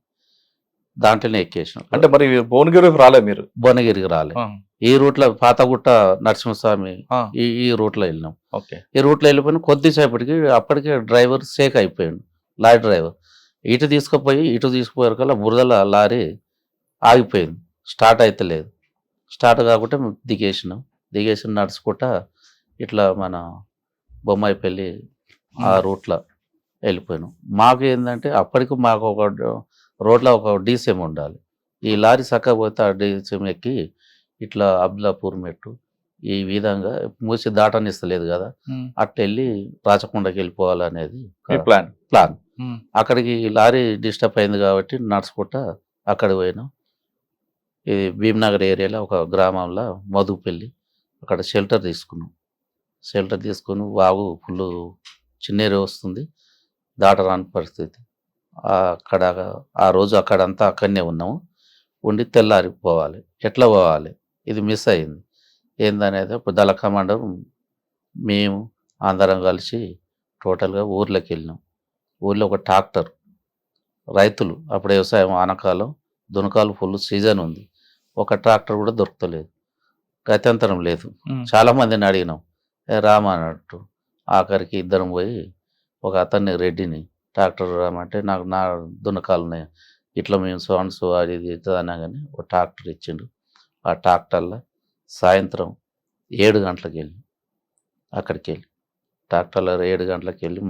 దాంట్లోనే ఎక్కేసినాం. అంటే మరి భువనగిరికి రాలే మీరు? భువనగిరికి రాలే. ఈ రూట్లో పాతగుట్ట నరసింహస్వామి ఈ రూట్లో వెళ్ళినాం. ఈ రూట్లో వెళ్ళిపోయిన కొద్దిసేపటికి అప్పటికే డ్రైవర్ సేక్ అయిపోయాడు. లారీ డ్రైవర్ ఇటు తీసుకుపోయారు కల్లా బురదల లారీ ఆగిపోయింది, స్టార్ట్ అయితే లేదు. స్టార్ట్ కాకుండా దిగేసి నడుచుకుంటా ఇట్లా మన బొమ్మాయిపల్లి ఆ రూట్లో వెళ్ళిపోయినాం. మాకు ఏంటంటే అప్పటికి మాకు ఒక రోడ్లో ఒక డీసీఎం ఉండాలి. ఈ లారీ చక్కగా పోతే ఆ డీసీఎం ఎక్కి ఇట్లా అబ్దుల్లాపూర్ మెట్టు ఈ విధంగా మూసి దాటనిస్తలేదు కదా, అట్లా వెళ్ళి రాచకొండకి వెళ్ళిపోవాలనేది ప్లాన్. అక్కడికి లారీ డిస్టర్బ్ అయింది కాబట్టి నడుచుకుంటా అక్కడికి పోయినాం. ఇది భీమ్నగర్ ఏరియాలో ఒక గ్రామంలో మధుపల్లి, అక్కడ షెల్టర్ తీసుకుని వాగు ఫుల్ చిన్నేరు వస్తుంది, దాటరాని పరిస్థితి. అక్కడ ఆ రోజు అక్కడంతా అక్కడనే ఉన్నాము. ఉండి తెల్లారి పోవాలి, ఎట్లా పోవాలి ఇది మిస్ అయింది. ఏందనేది ఇప్పుడు దళ కమాండర్ మేము అందరం కలిసి టోటల్గా ఊర్లోకి వెళ్ళినాం. ఊర్లో ఒక ట్రాక్టర్, రైతులు అప్పుడు వ్యవసాయం ఆనకాలం, దునకాలు ఫుల్ సీజన్ ఉంది, ఒక ట్రాక్టర్ కూడా దొరకలేదు, గత్యంతరం లేదు. చాలామందిని అడిగినాం, రామన్నట్టు. ఆఖరికి ఇద్దరం పోయి ఒక అతన్ని రెడ్డిని ట్రాక్టర్ రామంటే నాకు నా దునకాలు ఉన్నాయి, ఇట్లా మేము సౌండ్స్ అది ఇది అన్నా కానీ ఒక ట్రాక్టర్ ఇచ్చిండు. ఆ ట్రాక్టర్లో సాయంత్రం 7 గంటలకు వెళ్ళి అక్కడికి వెళ్ళి ట్రాక్టర్లో 7 గంటలకు వెళ్ళి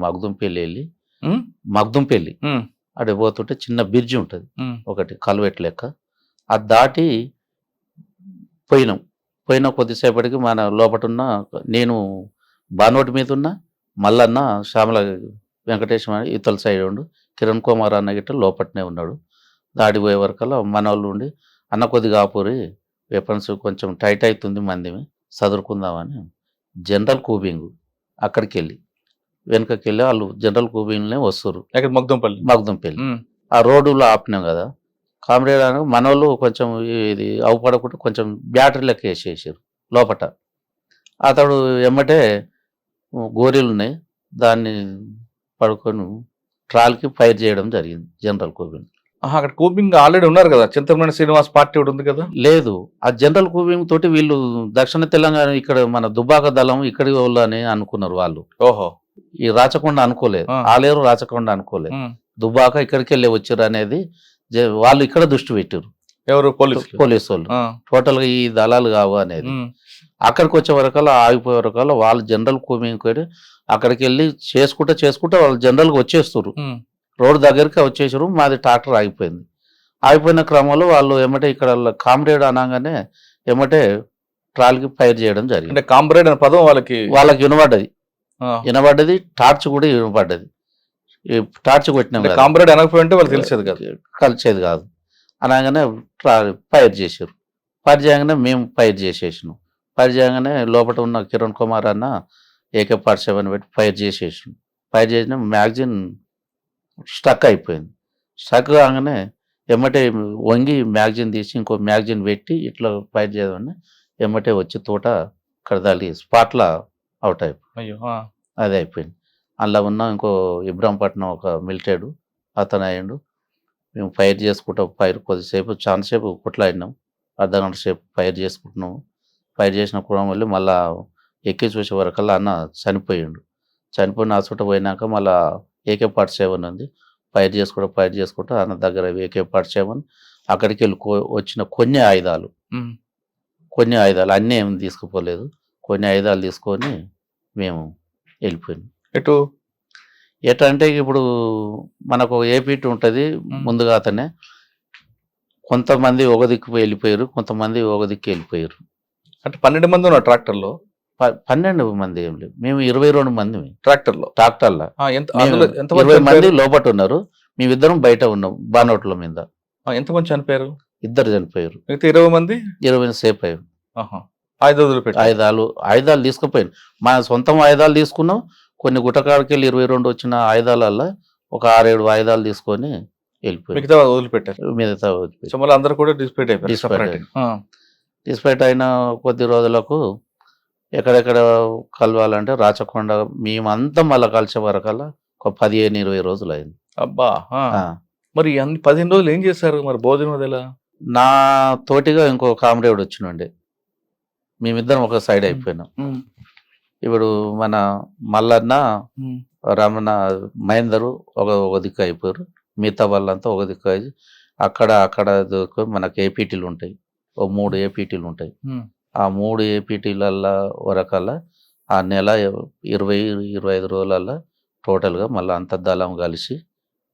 మగ్దుంపల్లి అక్కడ పోతుంటే చిన్న బ్రిడ్జి ఉంటుంది ఒకటి కల్వెట్ లెక్క, అది దాటి పోయిన కొద్దిసేపటికి మన లోపటున్న నేను బానోటి మీద ఉన్నా, మల్లన్న శ్యామల వెంకటేశ్వర ఇతల సైడ్ ఉండు, కిరణ్ కుమార్ అన్న గిట్ట లోపట్నే ఉన్నాడు. దాడిపోయే వరకల్లా మన వాళ్ళు ఉండి, అన్న కొద్దిగా ఆపూరి వెపన్స్ కొంచెం టైట్ అవుతుంది మంది చదువుకుందామని జనరల్ కూబింగ్ అక్కడికి వెళ్ళి వెనకకి వెళ్ళి వాళ్ళు జనరల్ కూబింగ్లోనే వస్తారు. మగ్దుంపల్లి ఆ రోడ్డులో ఆపినాం కదా, కామ్రేడ్ అని మన వాళ్ళు కొంచెం ఇది అవపడకుండా కొంచెం బ్యాటరీ లెక్క వేసేసారు లోపట. అతడు ఎమ్మటే గోరీలు ఉన్నాయి, దాన్ని పడుకొని ట్రాల్కి ఫైర్ చేయడం జరిగింది జనరల్ కూబింగ్. అక్కడ కూబింగ్ ఆల్రెడీ ఉన్నారు కదా, చింతమనేని శ్రీనివాస్ పార్టీ ఒకటి ఉంది కదా. లేదు, ఆ జనరల్ కూబింగ్ తోటి వీళ్ళు దక్షిణ తెలంగాణ ఇక్కడ మన దుబ్బాక దళం ఇక్కడి వాళ్ళు అని అనుకున్నారు వాళ్ళు. ఓహో, ఈ రాచకొండ అనుకోలేదు, ఆలేరు రాచకొండ అనుకోలేదు, దుబ్బాక ఇక్కడికి వెళ్ళి వచ్చారు అనేది వాళ్ళు ఇక్కడ దృష్టి పెట్టారు. ఎవరు? పోలీసు వాళ్ళు. టోటల్ గా ఈ దళాలు కావు అనేది. అక్కడికి వచ్చే వరకల్లా ఆగిపోయే వరకల్లా వాళ్ళు జనరల్ కూబింగ్ అక్కడికి వెళ్ళి చేసుకుంటా వాళ్ళు జనరల్ గా వచ్చేస్తారు, రోడ్డు దగ్గరికి వచ్చేసారు. మాది ట్రాక్టర్ ఆగిపోయిన క్రమంలో వాళ్ళు ఏమంటే ఇక్కడ కామ్రేడ్ అనగానే ఏమంటే ట్రాల్కి ఫైర్ చేయడం జరిగింది. కామ్రేడ్ అనే పదం వాళ్ళకి వినబడ్డది, టార్చ్ కూడా వినబడ్డది. టార్చ్ కొట్టినాం కదా, కాంబ్రేడ్ అనకపోయి ఉంటే వాళ్ళు తెలిసేది కదా. కలిసేది కాదు. అనగానే ఫైర్ చేసారు. ఫైర్ చేయగానే మేము ఫైర్ చేసేసినాం. ఫైర్ చేయగానే లోపల ఉన్న కిరణ్ కుమార్ అన్న AK-47 పెట్టి ఫైర్ చేసేసినాం. ఫైర్ చేసిన మ్యాగజిన్ స్టక్ అయిపోయింది. స్టక్ కాగానే ఎమ్మటే వంగి మ్యాగజిన్ తీసి ఇంకో మ్యాగజిన్ పెట్టి ఇట్లా ఫైర్ చేయమని ఎమ్మటే వచ్చి తోట కడదాలి స్పాట్లో అవుట్ అయిపోయింది. అయ్యో అది అయిపోయింది. అందులో ఉన్న ఇంకో ఇబ్రాంపట్నం ఒక మిలిటెడ్ అతను అయ్యిండు. మేము ఫైర్ చేసుకుంటాం. ఫైర్ కొద్దిసేపు చాలాసేపు కొట్లాడినాం. అర్ధగంట సేపు ఫైర్ చేసుకుంటున్నాము. ఫైర్ చేసిన కూడా మళ్ళీ ఎక్కి చూసే వరకల్లా అన్న చనిపోయిండు. చనిపోయిన హాస్పిటల్ పోయినాక మళ్ళీ AK-47 ఉంది. ఫైర్ చేసుకుంటూ అన్న దగ్గర AK-47 అక్కడికి వెళ్ళి వచ్చిన కొన్ని ఆయుధాలు అన్నీ ఏమి తీసుకుపోలేదు. కొన్ని ఆయుధాలు తీసుకొని మేము వెళ్ళిపోయినాం. ఎటు అంటే ఇప్పుడు మనకు ఏపీటీ ఉంటుంది ముందుగా అతనే. కొంతమంది ఒక దిక్కు వెళ్ళిపోయారు, కొంతమంది ఒక దిక్కు వెళ్ళిపోయారు. అంటే 12 మంది ఉన్నారు ట్రాక్టర్లో. 12 మంది ఏం లేదు, మేము 22 మంది ట్రాక్టర్లో. 20 మంది లోపల ఉన్నారు, మేమిద్దరం బయట ఉన్నాం బానోట్ల మీద. ఎంతమంది చనిపోయారు? 2 చనిపోయారు. 20 మంది 20 సేపు అయ్యారు. ఆయుధాలు తీసుకుపోయాను. మా సొంతం ఆయుధాలు తీసుకున్నాం. కొన్ని గుట్టకాడికి వెళ్ళి 22 వచ్చిన ఆయుధాలల్లో ఒక 6-7 ఆయుధాలు తీసుకొని వెళ్ళిపోయారు. మిగతా వదిలిపెట్టారు. అందరూ కూడా డిస్పైట్ అయిన కొద్ది రోజులకు ఎక్కడెక్కడ కలవాలంటే రాచకొండ మేమంతా మళ్ళీ కలిసే వరకల్లా ఒక 15-20 రోజులు అయింది. అబ్బా. మరి 15 రోజులు ఏం చేశారు? మరి భోజనం అదేలా? నా తోటిగా ఇంకో కామ్రేడ్ వచ్చినండి, మేమిద్దరం ఒక సైడ్ అయిపోయినాం. ఇప్పుడు మన మల్లన్న రమణ మహేందరు ఒక దిక్కు అయిపోయారు. మిగతా వాళ్ళంతా ఒక దిక్కు అయ్యి అక్కడ మనకు ఏపీటీలు ఉంటాయి, ఓ 3 ఏపీటీలు ఉంటాయి. ఆ 3 ఏపీటీలల్లో వరకల్లా ఆ నెల 20-25 రోజులల్లో టోటల్గా మళ్ళీ అంత దళం కలిసి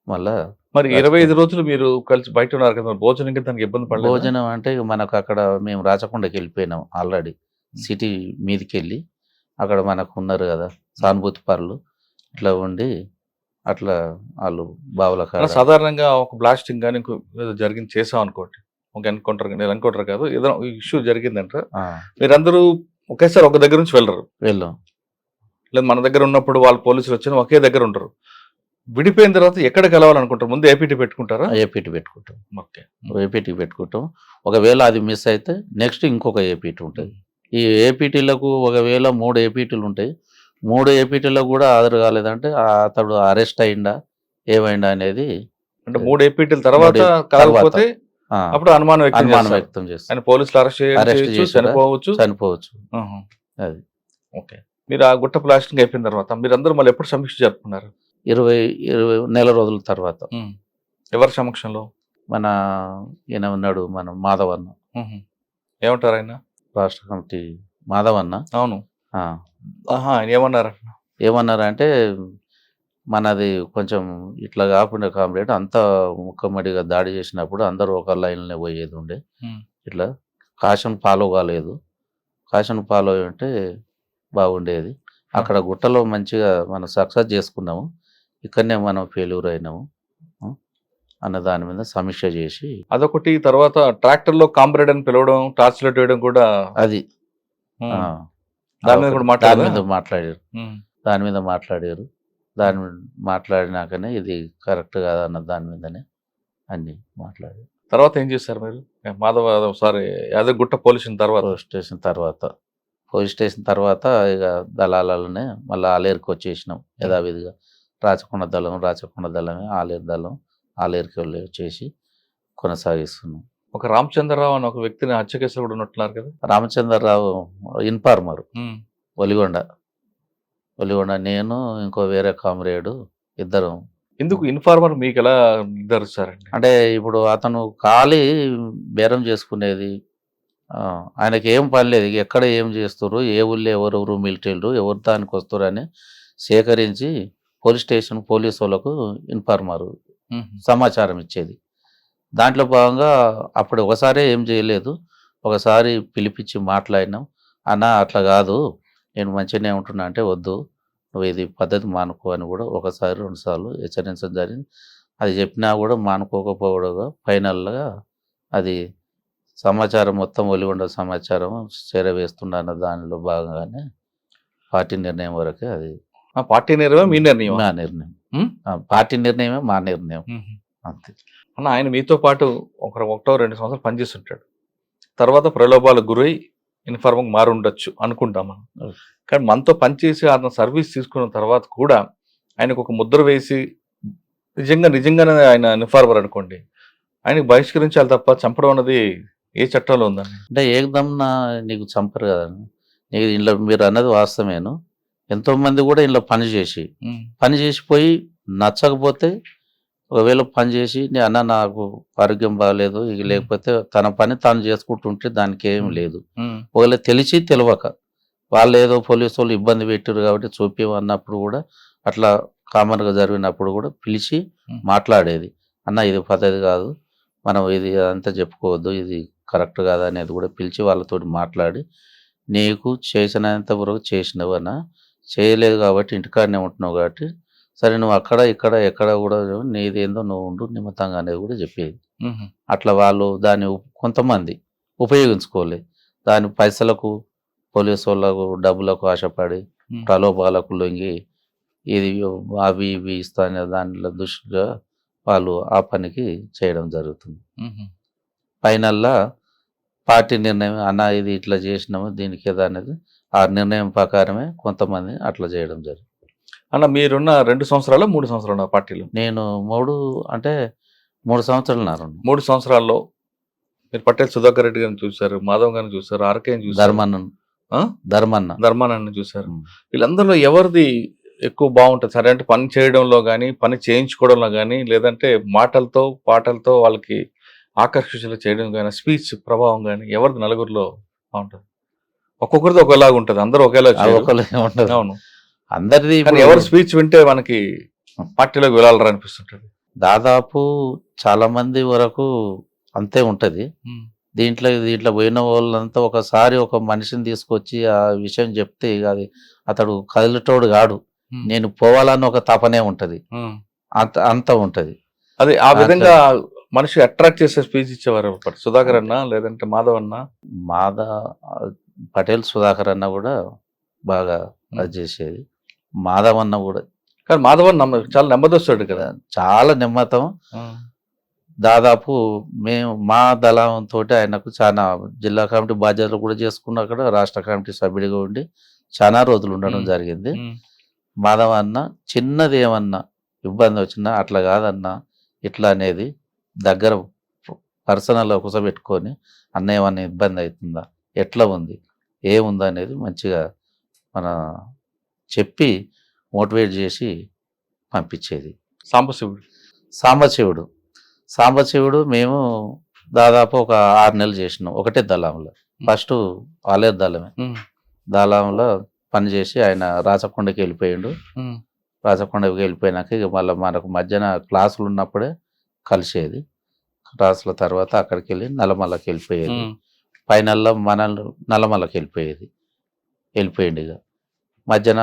మళ్ళా. మరి 25 రోజులు మీరు కలిసి బయట ఉన్నారు కదా, భోజనం దానికి ఇబ్బంది పడలేదు? భోజనం అంటే మనకు అక్కడ మేము రాచకొండకి వెళ్ళిపోయినాం ఆల్రెడీ. సిటీ మీదకి వెళ్ళి అక్కడ మనకు ఉన్నారు కదా సానుభూతి పరులు, ఇట్లా ఉండి అట్లా వాళ్ళు బావుల కాడ. సాధారణంగా ఒక బ్లాస్టింగ్ కానీ జరిగింది చేసాం అనుకోండి, ఎన్కౌంటర్ కాదు, ఏదైనా ఇష్యూ జరిగిందంట, మీరందరూ ఒకేసారి ఒక దగ్గర నుంచి వెళ్ళం. లేదు మన దగ్గర ఉన్నప్పుడు వాళ్ళు పోలీసులు వచ్చిన ఒకే దగ్గర ఉంటారు. విడిపోయిన తర్వాత ఎక్కడ కలవాలనుకుంటారు? ముందు ఏపీటీ పెట్టుకుంటారా? ఏపీటీ పెట్టుకుంటాం. ఓకే, ఏపీటీ పెట్టుకుంటాం. ఒకవేళ అది మిస్ అయితే నెక్స్ట్ ఇంకొక ఏపీటీ ఉంటుంది. ఈ ఏపీటీలకు ఒకవేళ 3 ఏపీటీలు ఉంటాయి. 3 ఏపీటీలకు కూడా హాజరు కాలేదంటే అతడు అరెస్ట్ అయిందా ఏమైందా అనేది. అంటే 3 ఏపీటీల తర్వాత కాకపోతే అప్పుడు అనుమానం వ్యక్తం చేస్తారు. పోలీసులు అరెస్ట్ చనిపోవచ్చు. అది ఓకే. మీరు ఆ గుట్ట బ్లాస్టింగ్ అయిపోయిన తర్వాత మీరందరూ మళ్ళీ ఎప్పుడు సమీక్ష జరుపుకున్నారు? 20 నెల రోజుల తర్వాత. ఎవరి సమక్షంలో? మన ఈయన ఉన్నాడు, మన మాధవన్న. ఏమంటారు ఆయన? రాష్ట్ర కమిటీ మాధవన్న. అవును. ఏమన్నారంటే మనది కొంచెం ఇట్లా కాకుండా కామ్రేడ్ అంతా ముక్కమ్మడిగా దాడి చేసినప్పుడు అందరూ ఒక లైన్లోనే పోయేది ఉండే, ఇట్లా కాషన్ ఫాలో కాలేదు. కాషన్ ఫాలో అంటే బాగుండేది. అక్కడ గుట్టలో మంచిగా మనం సక్సెస్ చేసుకున్నాము, ఇక్కడనే మనం ఫెయిల్యూర్ అయినాము అన్న దాని మీద సమీక్ష చేసి అదొకటి. తర్వాత ట్రాక్టర్ లో కామ్రేడ్ అని పిలవడం, టార్చ్ లైట్ వేయడం కూడా అది దాని మీద మాట్లాడారు. దాని మీద మాట్లాడినాకనే ఇది కరెక్ట్ కాదు అన్న దాని మీదనే అన్ని మాట్లాడారు. తర్వాత ఏం చేశారు మీరు? యాదగిరిగుట్ట పోలీస్ స్టేషన్ తర్వాత ఇక దళాలనే మళ్ళీ ఆలేరుకి వచ్చేసినాం యథావిధిగా. రాచకొండ దళమే ఆలేరుకి వచ్చేసి కొనసాగిస్తున్నాం. ఒక రామచంద్రరావు అని ఒక వ్యక్తిని హత్య కేసులో కూడా ఉన్నట్టున్నారు కదా? రామచంద్రరావు ఇన్ఫార్మర్, ఒలిగొండ. నేను ఇంకో వేరే కామ్రేడు ఇద్దరం. ఎందుకు ఇన్ఫార్మర్ మీకు ఎలా నిర్ధారిస్తారండి? అంటే ఇప్పుడు అతను ఖాళీ బేరం చేసుకునేది, ఆయనకి ఏం పని లేదు, ఎక్కడ ఏం చేస్తారు, ఏ ఊళ్ళో ఎవరెవరు మిలిటరీలు ఎవరు దానికి వస్తారు అని సేకరించి పోలీస్ వాళ్ళకు ఇన్ఫార్మర్ సమాచారం ఇచ్చేది. దాంట్లో భాగంగా అప్పుడు ఒకసారి ఏం చేయలేదు, ఒకసారి పిలిపించి మాట్లాడినాం. అన్న అట్లా కాదు, నేను మంచిగానే ఉంటున్నా అంటే, వద్దు నువ్వు ఇది పద్ధతి మానుకో అని కూడా ఒకసారి 2 సార్లు హెచ్చరించడం జరిగింది. అది చెప్పినా కూడా మానుకోకపోవడంగా ఫైనల్గా అది సమాచారం మొత్తం ఒలిగొండ సమాచారం చేరవేస్తున్న దానిలో భాగంగానే పార్టీ నిర్ణయం వరకే అది. ఆ పార్టీ నిర్ణయం మీ నిర్ణయం? మా నిర్ణయం. పార్టీ నిర్ణయమే మా నిర్ణయం. అంతే అన్న. ఆయన మీతో పాటు 1-2 సంవత్సరాలు పనిచేస్తుంటాడు, తర్వాత ప్రలోభాలకు గురై ఇన్ఫార్మర్ మారి ఉండొచ్చు అనుకుంటాం మనం. కానీ మనతో పనిచేసి ఆయన సర్వీస్ తీసుకున్న తర్వాత కూడా ఆయనకు ఒక ముద్ర వేసి నిజంగానే ఆయన ఇన్ఫార్మర్ అనుకోండి, ఆయనకు బహిష్కరించాలి తప్ప చంపడం అన్నది ఏ చట్టంలో ఉందండి? అంటే ఏకదమ్న నీకు చంపరు కదా. నీకు ఇంట్లో మీరు అన్నది వాస్తవేను. ఎంతోమంది కూడా ఇంట్లో పని చేసిపోయి నచ్చకపోతే ఒకవేళ పని చేసి అన్న నాకు ఆరోగ్యం బాగాలేదు ఇక లేకపోతే తన పని తాను చేసుకుంటుంటే దానికి ఏం లేదు. ఒకవేళ తెలిసి తెలియక వాళ్ళు ఏదో పోలీసు వాళ్ళు ఇబ్బంది పెట్టారు కాబట్టి చూపివన్నప్పుడు కూడా అట్లా కామన్గా జరిగినప్పుడు కూడా పిలిచి మాట్లాడేది. అన్న ఇది పద్ధతి కాదు, మనం ఇది అంతా చెప్పుకోవద్దు, ఇది కరెక్ట్ కాదు అనేది కూడా పిలిచి వాళ్ళతో మాట్లాడి నీకు చేసినంత వరకు చేసినవన్నా చేయలేదు కాబట్టి ఇంటికాడనే ఉంటున్నావు కాబట్టి సరే నువ్వు అక్కడ ఇక్కడ ఎక్కడ కూడా నీదేందో నువ్వు ఉండు నిమిత్తంగా అనేది కూడా చెప్పేది. అట్లా వాళ్ళు దాన్ని కొంతమంది ఉపయోగించుకోలేదు. దాని పైసలకు పోలీసు వాళ్ళకు డబ్బులకు ఆశపడి ప్రలోభాలకు లొంగి ఇది అవి ఇవి ఇస్తానే దానిలో దృష్టిగా వాళ్ళు ఆ పనికి చేయడం జరుగుతుంది. ఫైనల్లా పార్టీ నిర్ణయం అన్న ఇది ఇట్లా చేసినాము దీనికి ఏదో అనేది ఆ నిర్ణయం ప్రకారమే కొంతమంది అట్లా చేయడం జరుగుతుంది. అన్న మీరున్న 2 సంవత్సరాలు 3 సంవత్సరాలు పార్టీలో? నేను 3 సంవత్సరాలు. 3 సంవత్సరాల్లో మీరు పటేల్ సుధాకర్ రెడ్డి గారిని చూశారు, మాధవ్ గారిని చూశారు, ఆర్కేని చూశారు, ధర్మాన్ని చూశారు. వీళ్ళందరిలో ఎవరిది ఎక్కువ బాగుంటుంది సరే? అంటే పని చేయడంలో కానీ పని చేయించుకోవడంలో కానీ లేదంటే మాటలతో పాటలతో వాళ్ళకి ఆకర్షించేలా చేయడం కానీ స్పీచ్ ప్రభావం కానీ ఎవరిది నలుగురిలో బాగుంటుంది? ఒక్కొక్కరిది ఒకలాగా ఉంటుంది, అందరూ ఒకేలా ఉంటుంది. అవును, అందరిది. ఎవరు స్పీచ్ వింటే మనకి పార్టీలోకి వెళ్ళాలరా అనిపిస్తుంటది. దాదాపు చాలా మంది వరకు అంతే ఉంటది. దీంట్లో పోయిన వాళ్ళంతా ఒకసారి ఒక మనిషిని తీసుకొచ్చి ఆ విషయం చెప్తే అది అతడు కదిలేటోడు కాడు, నేను పోవాలని ఒక తపనే ఉంటది, అంత ఉంటది. అది ఆ విధంగా మనిషి అట్రాక్ట్ చేసే స్పీచ్ ఇచ్చేవారు సుధాకర్ అన్న లేదంటే మాధవ్ అన్న? పటేల్ సుధాకర్ అన్న కూడా బాగా అది చేసేది. మాధవ్ అన్న కూడా, కానీ మాధవ్ అన్న చాలా నెమ్మదొస్తాడు కదా. చాలా నెమ్మతం. దాదాపు మేము మా దళంతో ఆయనకు చాలా జిల్లా కమిటీ బాధ్యతలు కూడా చేసుకున్న అక్కడ రాష్ట్ర కమిటీ సభ్యుడిగా ఉండి చాలా రోజులు ఉండడం జరిగింది. మాధవ్ అన్న చిన్నది ఏమన్నా ఇబ్బంది వచ్చినా అట్లా కాదన్నా ఇట్లా అనేది దగ్గర పర్సనల్గా కూర్చోబెట్టుకొని అన్న ఏమన్నా ఇబ్బంది అవుతుందా, ఎట్లా ఉంది, ఏముందా అనేది మంచిగా మన చెప్పి మోటివేట్ చేసి పంపించేది. సాంబశివుడు మేము దాదాపు ఒక 6 నెలలు చేసినాం ఒకటే దళంలో. ఫస్ట్ వాళ్ళే దళంలో పనిచేసి ఆయన రాచకొండకి వెళ్ళిపోయిండు. రాచకొండకి వెళ్ళిపోయినాక ఇక మళ్ళీ మనకు మధ్యాహ్న క్లాసులు ఉన్నప్పుడే కలిసేది. క్లాసుల తర్వాత అక్కడికి వెళ్ళి నల్లమల్లకి వెళ్ళిపోయేది. ఫైనల్లో నల్లమల్లకి వెళ్ళిపోయిండు. ఇక మధ్యాహ్న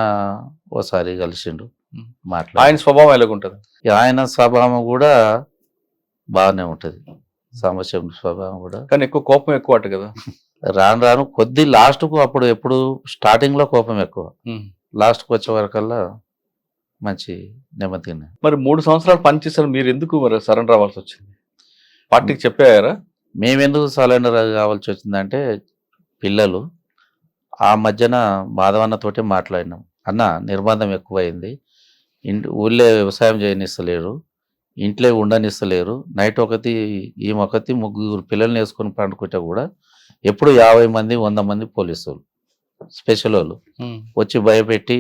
ఓసారి కలిసిండు, మాట్లాడు. ఆయన స్వభావం ఎలాగుంటుంది? ఆయన స్వభావం కూడా బాగానే ఉంటుంది. సాంబశివుడి స్వభావం కూడా, కానీ ఎక్కువ కోపం ఎక్కువ అట కదా. రాను కొద్ది లాస్ట్కు అప్పుడు ఎప్పుడు స్టార్టింగ్ లో కోపం ఎక్కువ, లాస్ట్కు వచ్చే వరకల్లా మంచి నెమ్మదిగా. మరి 3 సంవత్సరాలు పనిచేసారు, మీరు ఎందుకు మరి సరెండర్ అవ్వాల్సి వచ్చింది? పార్టీకి చెప్పారా? మేమెందుకు సరెండర్ కావాల్సి వచ్చిందంటే పిల్లలు ఆ మధ్యన మాధవన్నతోటే మాట్లాడినాం. అన్న నిర్బంధం ఎక్కువైంది, ఊళ్ళో వ్యవసాయం చేయనిస్తలేరు, ఇంట్లో ఉండనిస్తలేరు, నైట్ ఈమె 3 పిల్లల్ని వేసుకొని పండుకుంటే కూడా ఎప్పుడు 50 మంది 100 మంది పోలీసు వాళ్ళు స్పెషల్ వాళ్ళు వచ్చి భయపెట్టి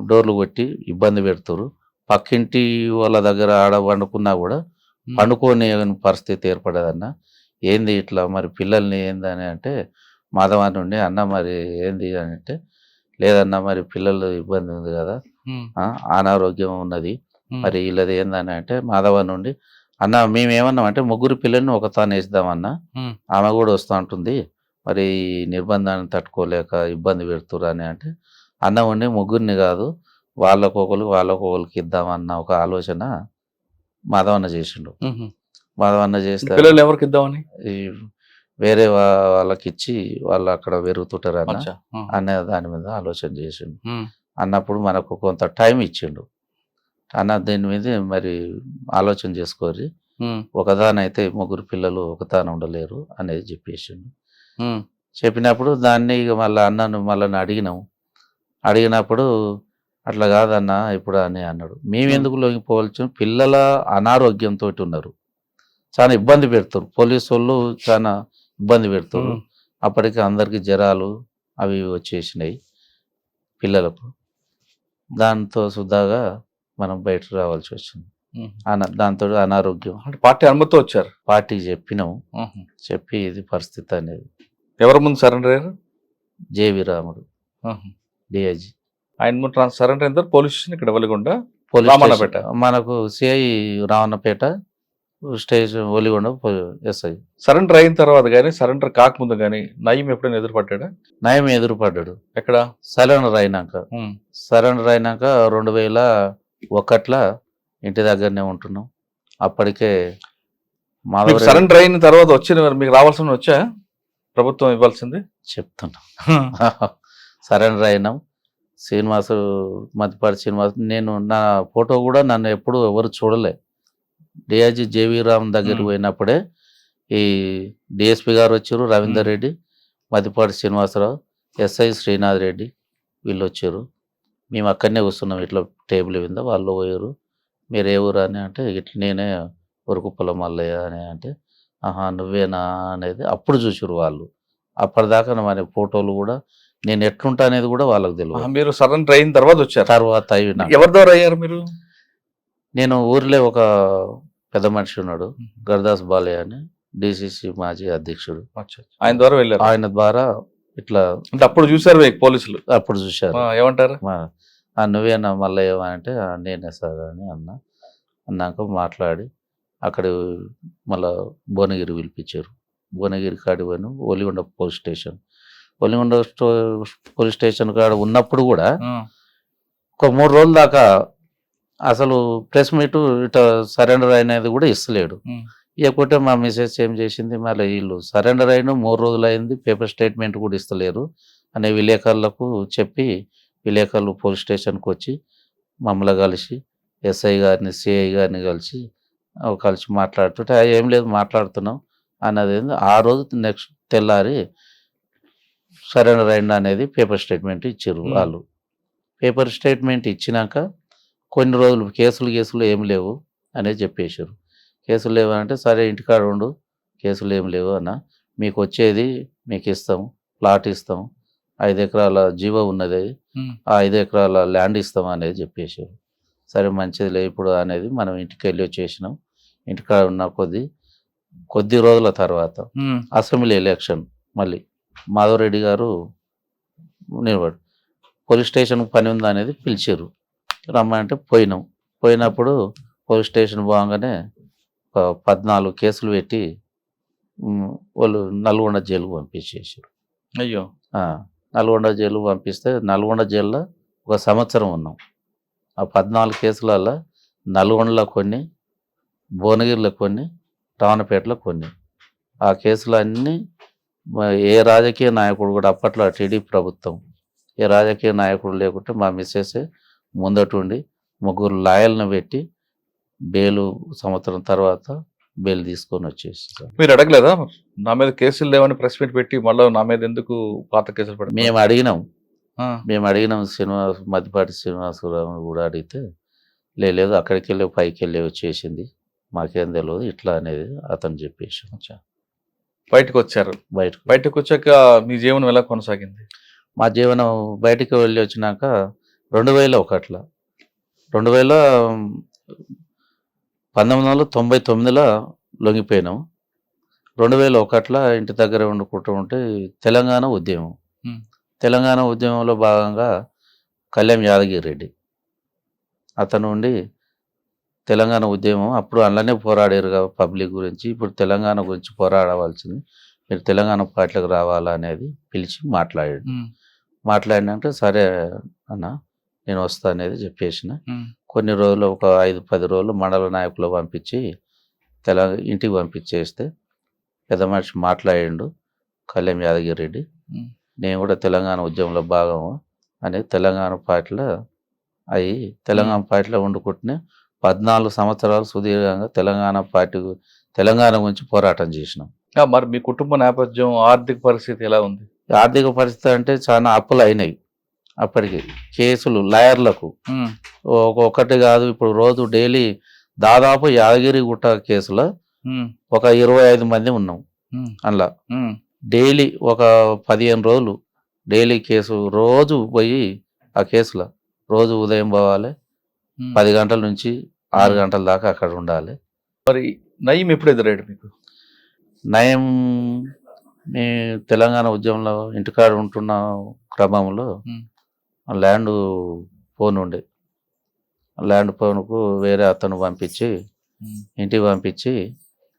డోర్లు కొట్టి ఇబ్బంది పెడుతురు. పక్కింటి వాళ్ళ దగ్గర ఆడ వండుకున్నా కూడా పండుకోని పరిస్థితి ఏర్పడదన్న. ఏంది ఇట్లా మరి పిల్లల్ని ఏందని అంటే మాధవాన్ని ఉండి అన్న మరి ఏంది అని అంటే లేదన్నా మరి పిల్లలు ఇబ్బంది ఉంది కదా, అనారోగ్యం ఉన్నది, మరి వీళ్ళది ఏందని అంటే మాధవ నుండి అన్న మేమేమన్నామంటే 3 పిల్లల్ని ఒక తాను వేద్దామన్నా, ఆమె కూడా వస్తూ ఉంటుంది, మరి నిర్బంధాన్ని తట్టుకోలేక ఇబ్బంది పెడుతురు అని అంటే అన్న ఉండి ముగ్గురిని కాదు వాళ్ళకొకరికి ఇద్దామన్న ఒక ఆలోచన మాధవన్న చేసిండు. మాధవన్న చేస్తే పిల్లలు ఎవరికి ఇద్దామని ఈ వేరే వాళ్ళకి ఇచ్చి వాళ్ళు అక్కడ పెరుగుతుంటారు అనే దాని మీద ఆలోచన చేసిండు. అన్నప్పుడు మనకు కొంత టైం ఇచ్చిండు. అన్న దీని మీద మరి ఆలోచన చేసుకోరి, ఒకదానైతే ముగ్గురు పిల్లలు ఒకదాని ఉండలేరు అనేది చెప్పేసిండు. చెప్పినప్పుడు దాన్ని ఇక మళ్ళీ అన్నను మళ్ళీ అడిగినప్పుడు అట్లా కాదన్న ఇప్పుడు అని అన్నాడు. మేము ఎందుకు లొంగిపోవాల్సిన, పిల్లల అనారోగ్యంతో ఉన్నారు, చాలా ఇబ్బంది పెడతారు, పోలీసు వాళ్ళు చాలా ఇబ్బంది పెడతారు. అప్పటికి అందరికి జ్వరాలు అవి వచ్చేసినాయి పిల్లలకు. దాంతో సుద్దాగా మనం బయట రావాల్సి వచ్చింది. దాంతో అనారోగ్యం. పార్టీ అనుమతితో వచ్చారు? పార్టీకి చెప్పినాం, చెప్పి ఇది పరిస్థితి అనేది. ఎవరి ముందు సరెండర్ అయ్యారు? జేవి రాముడు డిఐజీ. ఆయన ముందు సరెండర్ అయిన పోలీస్ స్టేషన్ ఇక్కడ వెలిగొండ, పోలీస్ మనకు CI Ravanapeta station Valigonda SI. Surrender అయిన తర్వాత కానీ సరెండర్ కాకముందు కానీ నయం ఎప్పుడైనా ఎదురుపడ్డా? నయం ఎదురుపడ్డాడు. ఎక్కడ? సరెండర్ అయినాక 2001 ఇంటి దగ్గరనే ఉంటున్నాం. అప్పటికే సరెండర్ అయిన తర్వాత వచ్చిన మీకు రావాల్సిన వచ్చా ప్రభుత్వం ఇవ్వాల్సింది చెప్తున్నా. సరెండర్ అయినాం. శ్రీనివాసు మధ్యపాటి శ్రీనివాసు, నేను నా ఫోటో కూడా నన్ను ఎప్పుడు ఎవరు చూడలే. డిఐజీ జేవి రామ్ దగ్గరికి పోయినప్పుడే ఈ డిఎస్పి గారు వచ్చారు, రవీందర్ రెడ్డి, మధ్యపాటి శ్రీనివాసరావు, ఎస్ఐ శ్రీనాథ్ రెడ్డి వీళ్ళు వచ్చారు. మేము అక్కడనే కూర్చున్నాం ఇట్లా టేబుల్ మీద. వాళ్ళు పోయారు, మీరు ఏ ఊరు అని అంటే ఇట్లా నేనే ఉరుకుప్పల మల్లయ్య అని అంటే, ఆహా నువ్వేనా అనేది అప్పుడు చూసారు వాళ్ళు. అప్పటిదాకా మన ఫోటోలు కూడా నేను ఎట్లుంటా అనేది కూడా వాళ్ళకి తెలియదు. మీరు సరెండర్ అయిన తర్వాత వచ్చారు? తర్వాత అయినా. ఎవరి ద్వారా అయ్యారు మీరు? నేను ఊర్లో ఒక పెద్ద మనిషి ఉన్నాడు, గర్దాస్ బాలయ్య అని, డిసిసి మాజీ అధ్యక్షుడు. ఆయన ద్వారా వెళ్ళారు? ఆయన ద్వారా ఇట్లా. అంటే అప్పుడు చూసారు పోలీసులు? అప్పుడు చూశారు. ఏమంటారు? నువ్వేనా మల్లయ్య అంటే నేనే సార్ అని అన్నాక మాట్లాడి అక్కడ మళ్ళా భువనగిరి పిలిపించారు. భువనగిరి కాడి పోయిన Valigonda police station. Valigonda police station కాడ ఉన్నప్పుడు కూడా ఒక 3 రోజుల దాకా అసలు ప్రెస్ మీట్ ఇట్లా సరెండర్ అయినది కూడా ఇస్తలేడు. ఇకపోతే మా మిసెస్ ఏం చేసింది, మళ్ళీ వీళ్ళు సరెండర్ అయిన 3 రోజులు అయింది, పేపర్ స్టేట్మెంట్ కూడా ఇస్తలేరు అనే విలేకరులకు చెప్పి, విలేకరులు పోలీస్ స్టేషన్కి వచ్చి మమ్మల్ని కలిసి ఎస్ఐ గారిని సిఐ గారిని కలిసి మాట్లాడుతుంటే ఏం లేదు మాట్లాడుతున్నాం అన్నది. ఆ రోజు నెక్స్ట్ తెల్లారి సరెండర్ అయిన అనేది పేపర్ స్టేట్మెంట్ ఇచ్చారు వాళ్ళు. పేపర్ స్టేట్మెంట్ ఇచ్చినాక కొన్ని రోజులు కేసులు ఏం లేవు అనేది చెప్పేశారు. కేసులు లేవు అంటే సరే ఇంటికాడ ఉండు, కేసులు ఏం లేవు అన్న, మీకు వచ్చేది మీకు ఇస్తాము, ప్లాట్ ఇస్తాము, 5 ఎకరాల జీవో ఉన్నది, ఆ 5 ఎకరాల ల్యాండ్ ఇస్తాం అనేది చెప్పేశారు. సరే మంచిదిలే ఇప్పుడు అనేది మనం ఇంటికి వెళ్ళి వచ్చేసినాం. ఇంటికాడ ఉన్న కొద్ది రోజుల తర్వాత అసెంబ్లీ ఎలక్షన్ మళ్ళీ మాధవరెడ్డి గారు నిలబడి పోలీస్ స్టేషన్ పని ఉందా అనేది పిలిచారు. రమ్మంటే పోయినప్పుడు పోలీస్ స్టేషన్ పోగానే 14 కేసులు పెట్టి వాళ్ళు నల్గొండ జైలుకు పంపించేసారు. అయ్యో. నల్గొండ జైలుకు పంపిస్తే నల్గొండ జైల్లో 1 సంవత్సరం ఉన్నాం. ఆ 14 కేసులలో నల్గొండలో కొన్ని, భువనగిరిలో కొన్ని, రావణపేటలో కొన్ని. ఆ కేసులన్నీ ఏ రాజకీయ నాయకుడు కూడా అప్పట్లో టీడీపీ ప్రభుత్వం ఏ రాజకీయ నాయకుడు లేకుంటే మా మిస్సెస్ ముందటుండి 3 లాయర్లను పెట్టి బెయిల్ సంవత్సరం తర్వాత బెయిల్ తీసుకొని వచ్చేసి. మీరు అడగలేదా నా మీద కేసులు లేవని ప్రెస్ మీట్ పెట్టి మళ్ళీ నా మీద ఎందుకు పాత కేసులు పెట్టి? మేము అడిగినాం మధ్యపాటి శ్రీనివాసరావు కూడా అడిగితే లేదు అక్కడికి వెళ్ళి పైకి వెళ్ళి వచ్చేసింది, మాకేం తెలియదు ఇట్లా అనేది అతను చెప్పేసి. బయటకు వచ్చారు. బయటకు వచ్చాక మీ జీవనం ఎలా కొనసాగింది? మా జీవనం బయటికి వెళ్ళి వచ్చినాక 2001 1999లో లొంగిపోయినాం. 2001 ఇంటి దగ్గర వండుకుంటూ ఉంటే తెలంగాణ ఉద్యమంలో భాగంగా కళ్యాణ్ యాదగిరి రెడ్డి అతను ఉండి తెలంగాణ ఉద్యమం అప్పుడు అందులోనే పోరాడారు పబ్లిక్ గురించి, ఇప్పుడు తెలంగాణ గురించి పోరాడవలసింది, మీరు తెలంగాణ పార్టీలకు రావాలా అనేది పిలిచి మాట్లాడినాక సరే అన్న నేను వస్తా అనేది చెప్పేసిన. ఉమ్, కొన్ని రోజులు ఒక 5-10 రోజులు మండల నాయకులు పంపించి ఇంటికి పంపించేస్తే పెద్ద మనిషి మాట్లాడిండు కళ్యాణ్ యాదగిరి రెడ్డి. ఉమ్, నేను కూడా తెలంగాణ ఉద్యమంలో భాగం అని తెలంగాణ పార్టీలో అయ్యి తెలంగాణ పార్టీలో వండుకుంటూనే 14 సంవత్సరాలు సుదీర్ఘంగా తెలంగాణ గురించి పోరాటం చేసినాం. మరి మీ కుటుంబ నేపథ్యం ఆర్థిక పరిస్థితి ఎలా ఉంది? ఆర్థిక పరిస్థితి అంటే చాలా అప్పులు అయినాయి అప్పటికి. కేసులు లాయర్లకు ఉమ్, ఒకటి కాదు, ఇప్పుడు రోజు డైలీ దాదాపు యాదగిరిగుట్ట కేసులో ఉమ్, ఒక 25 మంది ఉన్నాం. ఉమ్, అందులో ఉమ్, డైలీ ఒక 15 రోజులు డైలీ కేసు, రోజు పోయి ఆ కేసులో రోజు ఉదయం పోవాలి, ఉమ్. 10 గంటల నుంచి 6 గంటల దాకా అక్కడ ఉండాలి. మరి నయీం ఎప్పుడు ఎదురాడు మీకు? నయం మీ తెలంగాణ ఉద్యమంలో ఇంటికాడ ఉంటున్న క్రమంలో ఉమ్, ల్యాండ్ ఫోన్ ఉండే, ల్యాండ్ ఫోన్కు వేరే అతను పంపించి ఉమ్, ఇంటికి పంపించి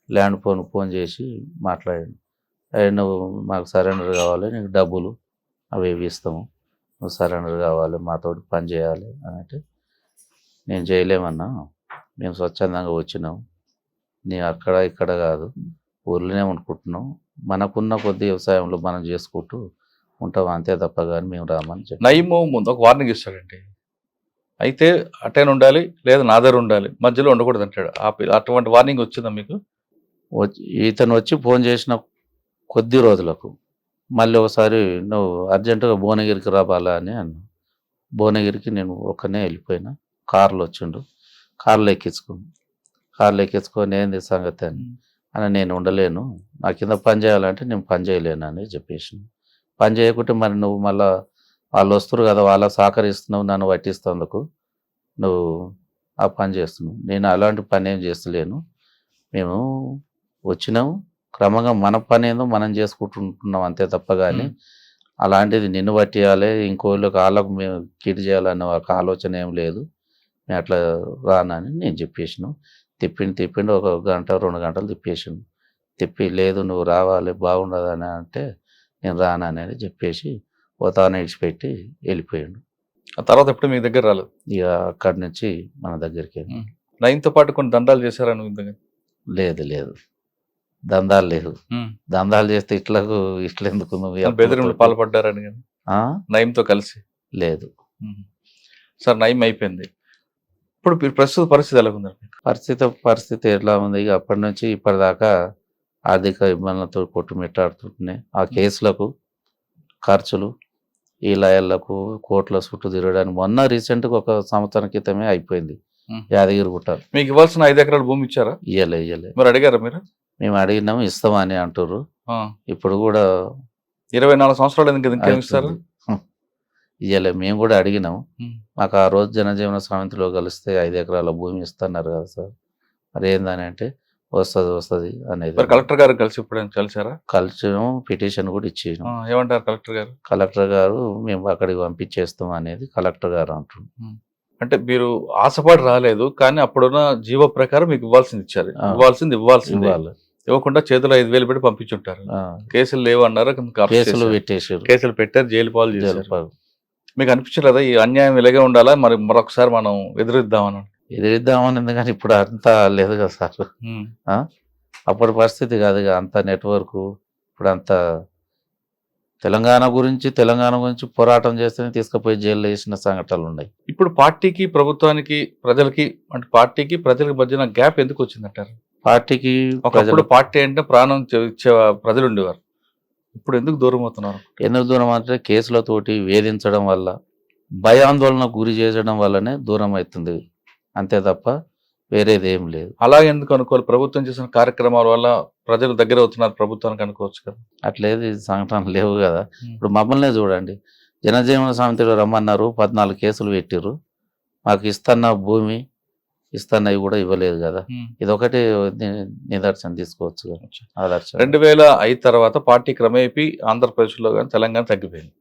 ల్యాండ్ ఫోన్కు ఫోన్ చేసి మాట్లాడాడు. నువ్వు మాకు సరెండర్ కావాలి, నీకు డబ్బులు అవి ఇవి ఇస్తాము, నువ్వు సరెండర్ కావాలి, మాతోటి పని చేయాలి అని అంటే నేను చేయలేమన్నా, మేము స్వచ్ఛందంగా వచ్చినాం, నీ అక్కడ ఇక్కడ కాదు ఊర్లోనే అనుకుంటున్నాం, మనకున్న కొద్ది వ్యవసాయంలో మనం చేసుకుంటూ ఉంటాం అంతే తప్ప కానీ మేము రామని చెప్పి. నయీము ముందు ఒక వార్నింగ్ ఇస్తాడండి, అయితే అటైన్ ఉండాలి లేదా నా దగ్గర ఉండాలి, మధ్యలో ఉండకూడదు అంటాడు. అటువంటి వార్నింగ్ వచ్చిందా మీకు? ఇతను వచ్చి ఫోన్ చేసిన కొద్ది రోజులకు మళ్ళీ ఒకసారి నువ్వు అర్జెంటుగా భువనగిరికి రావాలా అని అన్నా. భువనగిరికి నేను ఒక్కనే వెళ్ళిపోయినా, కార్లో వచ్చిండు, కార్లో ఎక్కించుకొని ఏంది సంగతి అని నేను ఉండలేను, నా కింద పని చేయాలంటే నేను పని చేయలేను అని చెప్పేసి. పని చేయకుంటే మరి నువ్వు మళ్ళీ వాళ్ళు వస్తారు కదా, వాళ్ళకి సహకరిస్తున్నావు, నన్ను పట్టిస్తేందుకు నువ్వు ఆ పని చేస్తున్నావు, నేను అలాంటి పని ఏం చేస్తలేను, మేము వచ్చినాము క్రమంగా మన పని ఏందో మనం చేసుకుంటుంటున్నాం అంతే తప్ప కానీ అలాంటిది నిన్ను పట్టియాలి ఇంకోళ్ళకి వాళ్ళకు మేము కీడు చేయాలన్న ఒక ఆలోచన ఏం లేదు, నేను అట్లా రానని నేను చెప్పేసాను. తిప్పిండు ఒక 1-2 గంటలు తిప్పేసాను. తిప్పి లేదు నువ్వు రావాలి బాగుండదని అంటే నేను రానని చెప్పేసి పోతాను ఇడిచిపెట్టి వెళ్ళిపోయాడు. ఆ తర్వాత ఎప్పుడు మీ దగ్గర రాలేదు? ఇక అక్కడి నుంచి మన దగ్గరికి. నయీంతో పాటు కొన్ని దందాలు చేశారా నువ్వు? లేదు దందాలు లేదు. దందాలు చేస్తే ఇట్లా ఎందుకు నువ్వు బెదిరింపులు పాల్పడ్డారని కానీ నయీంతో కలిసి? లేదు సార్, నయీం అయిపోయింది, ఇప్పుడు ప్రస్తుత పరిస్థితి ఎలా ఉంది? పరిస్థితి ఎట్లా ఉంది? ఇక అప్పటి నుంచి ఇప్పటిదాకా ఆర్థిక ఇబ్బందులతో కొట్టుమిట్టాడుతుంటున్నాయి. ఆ కేసులకు ఖర్చులు, ఈ లయర్లకు కోట్ల చుట్టూ తిరగడానికి మొన్న రీసెంట్గా ఒక సంవత్సరం క్రితమే అయిపోయింది యాదగిరిగుట్ట. మీకు ఇవ్వాల్సిన 5 ఎకరాల భూమి ఇచ్చారా? ఇయ్యలే. మరి అడిగారా మీరు? మేము అడిగినాము, ఇస్తామని అంటారు. ఇప్పుడు కూడా 24 సంవత్సరాలు ఎందుకు ఇస్తారు? ఇయ్యలే. మేము కూడా అడిగినాము, మాకు ఆ రోజు జనజీవన సమితిలో కలిస్తే 5 ఎకరాల భూమి ఇస్తున్నారు కదా సార్, మరి ఏందని అంటే వస్తుంది అనేది. కలెక్టర్ గారు కలిసి ఇప్పుడు కలిసారా? కలిసాము, పిటిషన్ కూడా ఇచ్చాను. ఏమంటారు కలెక్టర్ గారు? కలెక్టర్ గారు మేము అక్కడికి పంపించేస్తాం అనేది కలెక్టర్ గారు అంటున్నారు. అంటే మీరు ఆశపడి రాలేదు, కానీ అప్పుడున్న జీవో ప్రకారం మీకు ఇవ్వాల్సింది ఇచ్చారు. ఇవ్వాల్సింది ఇవ్వకుండా చేతిలో 5,000 పెట్టి పంపించుంటారు. కేసులు లేవు అన్నారు, కేసులు పెట్టారు, జైలు పాలు చేశారు. మీకు అనిపించలేదా ఈ అన్యాయం ఇలాగే ఉండాలా, మరి మరొకసారి మనం ఎదురిద్దామని? కానీ ఇప్పుడు అంతా లేదు కదా సార్, అప్పటి పరిస్థితి కాదు అంత నెట్వర్క్. ఇప్పుడు అంతా తెలంగాణ గురించి పోరాటం చేస్తేనే తీసుకుపోయి జైల్లో వేసిన సంఘటనలు ఉన్నాయి. ఇప్పుడు పార్టీకి ప్రభుత్వానికి ప్రజలకి అంటే పార్టీకి ప్రజలకు మధ్యన గ్యాప్ ఎందుకు వచ్చిందంటారు? పార్టీకి ఒకప్పుడు పార్టీ అంటే ప్రాణం ఇచ్చే ప్రజలు ఉండేవారు, ఇప్పుడు ఎందుకు దూరం అవుతున్నారు? ఎందుకు దూరం అంటే కేసులతోటి వేధించడం వల్ల, భయాందోళన గురి చేయడం వల్లనే దూరం అవుతుంది అంతే తప్ప వేరేది ఏం లేదు. అలా ఎందుకు అనుకోవాలి? ప్రభుత్వం చేసిన కార్యక్రమాల వల్ల ప్రజలు దగ్గర అవుతున్నారు ప్రభుత్వానికి అనుకోవచ్చు కదా. అట్లేదు సంఘటనలు లేవు కదా. ఇప్పుడు మమ్మల్నే చూడండి, జనజీవన సమితిలో రమ్మన్నారు, 14 కేసులు పెట్టిర్రు, మాకు ఇస్తున్న భూమి ఇస్తున్నవి కూడా ఇవ్వలేదు కదా. ఇదొకటి నిదర్శనం తీసుకోవచ్చు కదా, ఆదర్శం. 2005 తర్వాత పార్టీ క్రమేపీ ఆంధ్రప్రదేశ్లో కానీ తెలంగాణ తగ్గిపోయింది.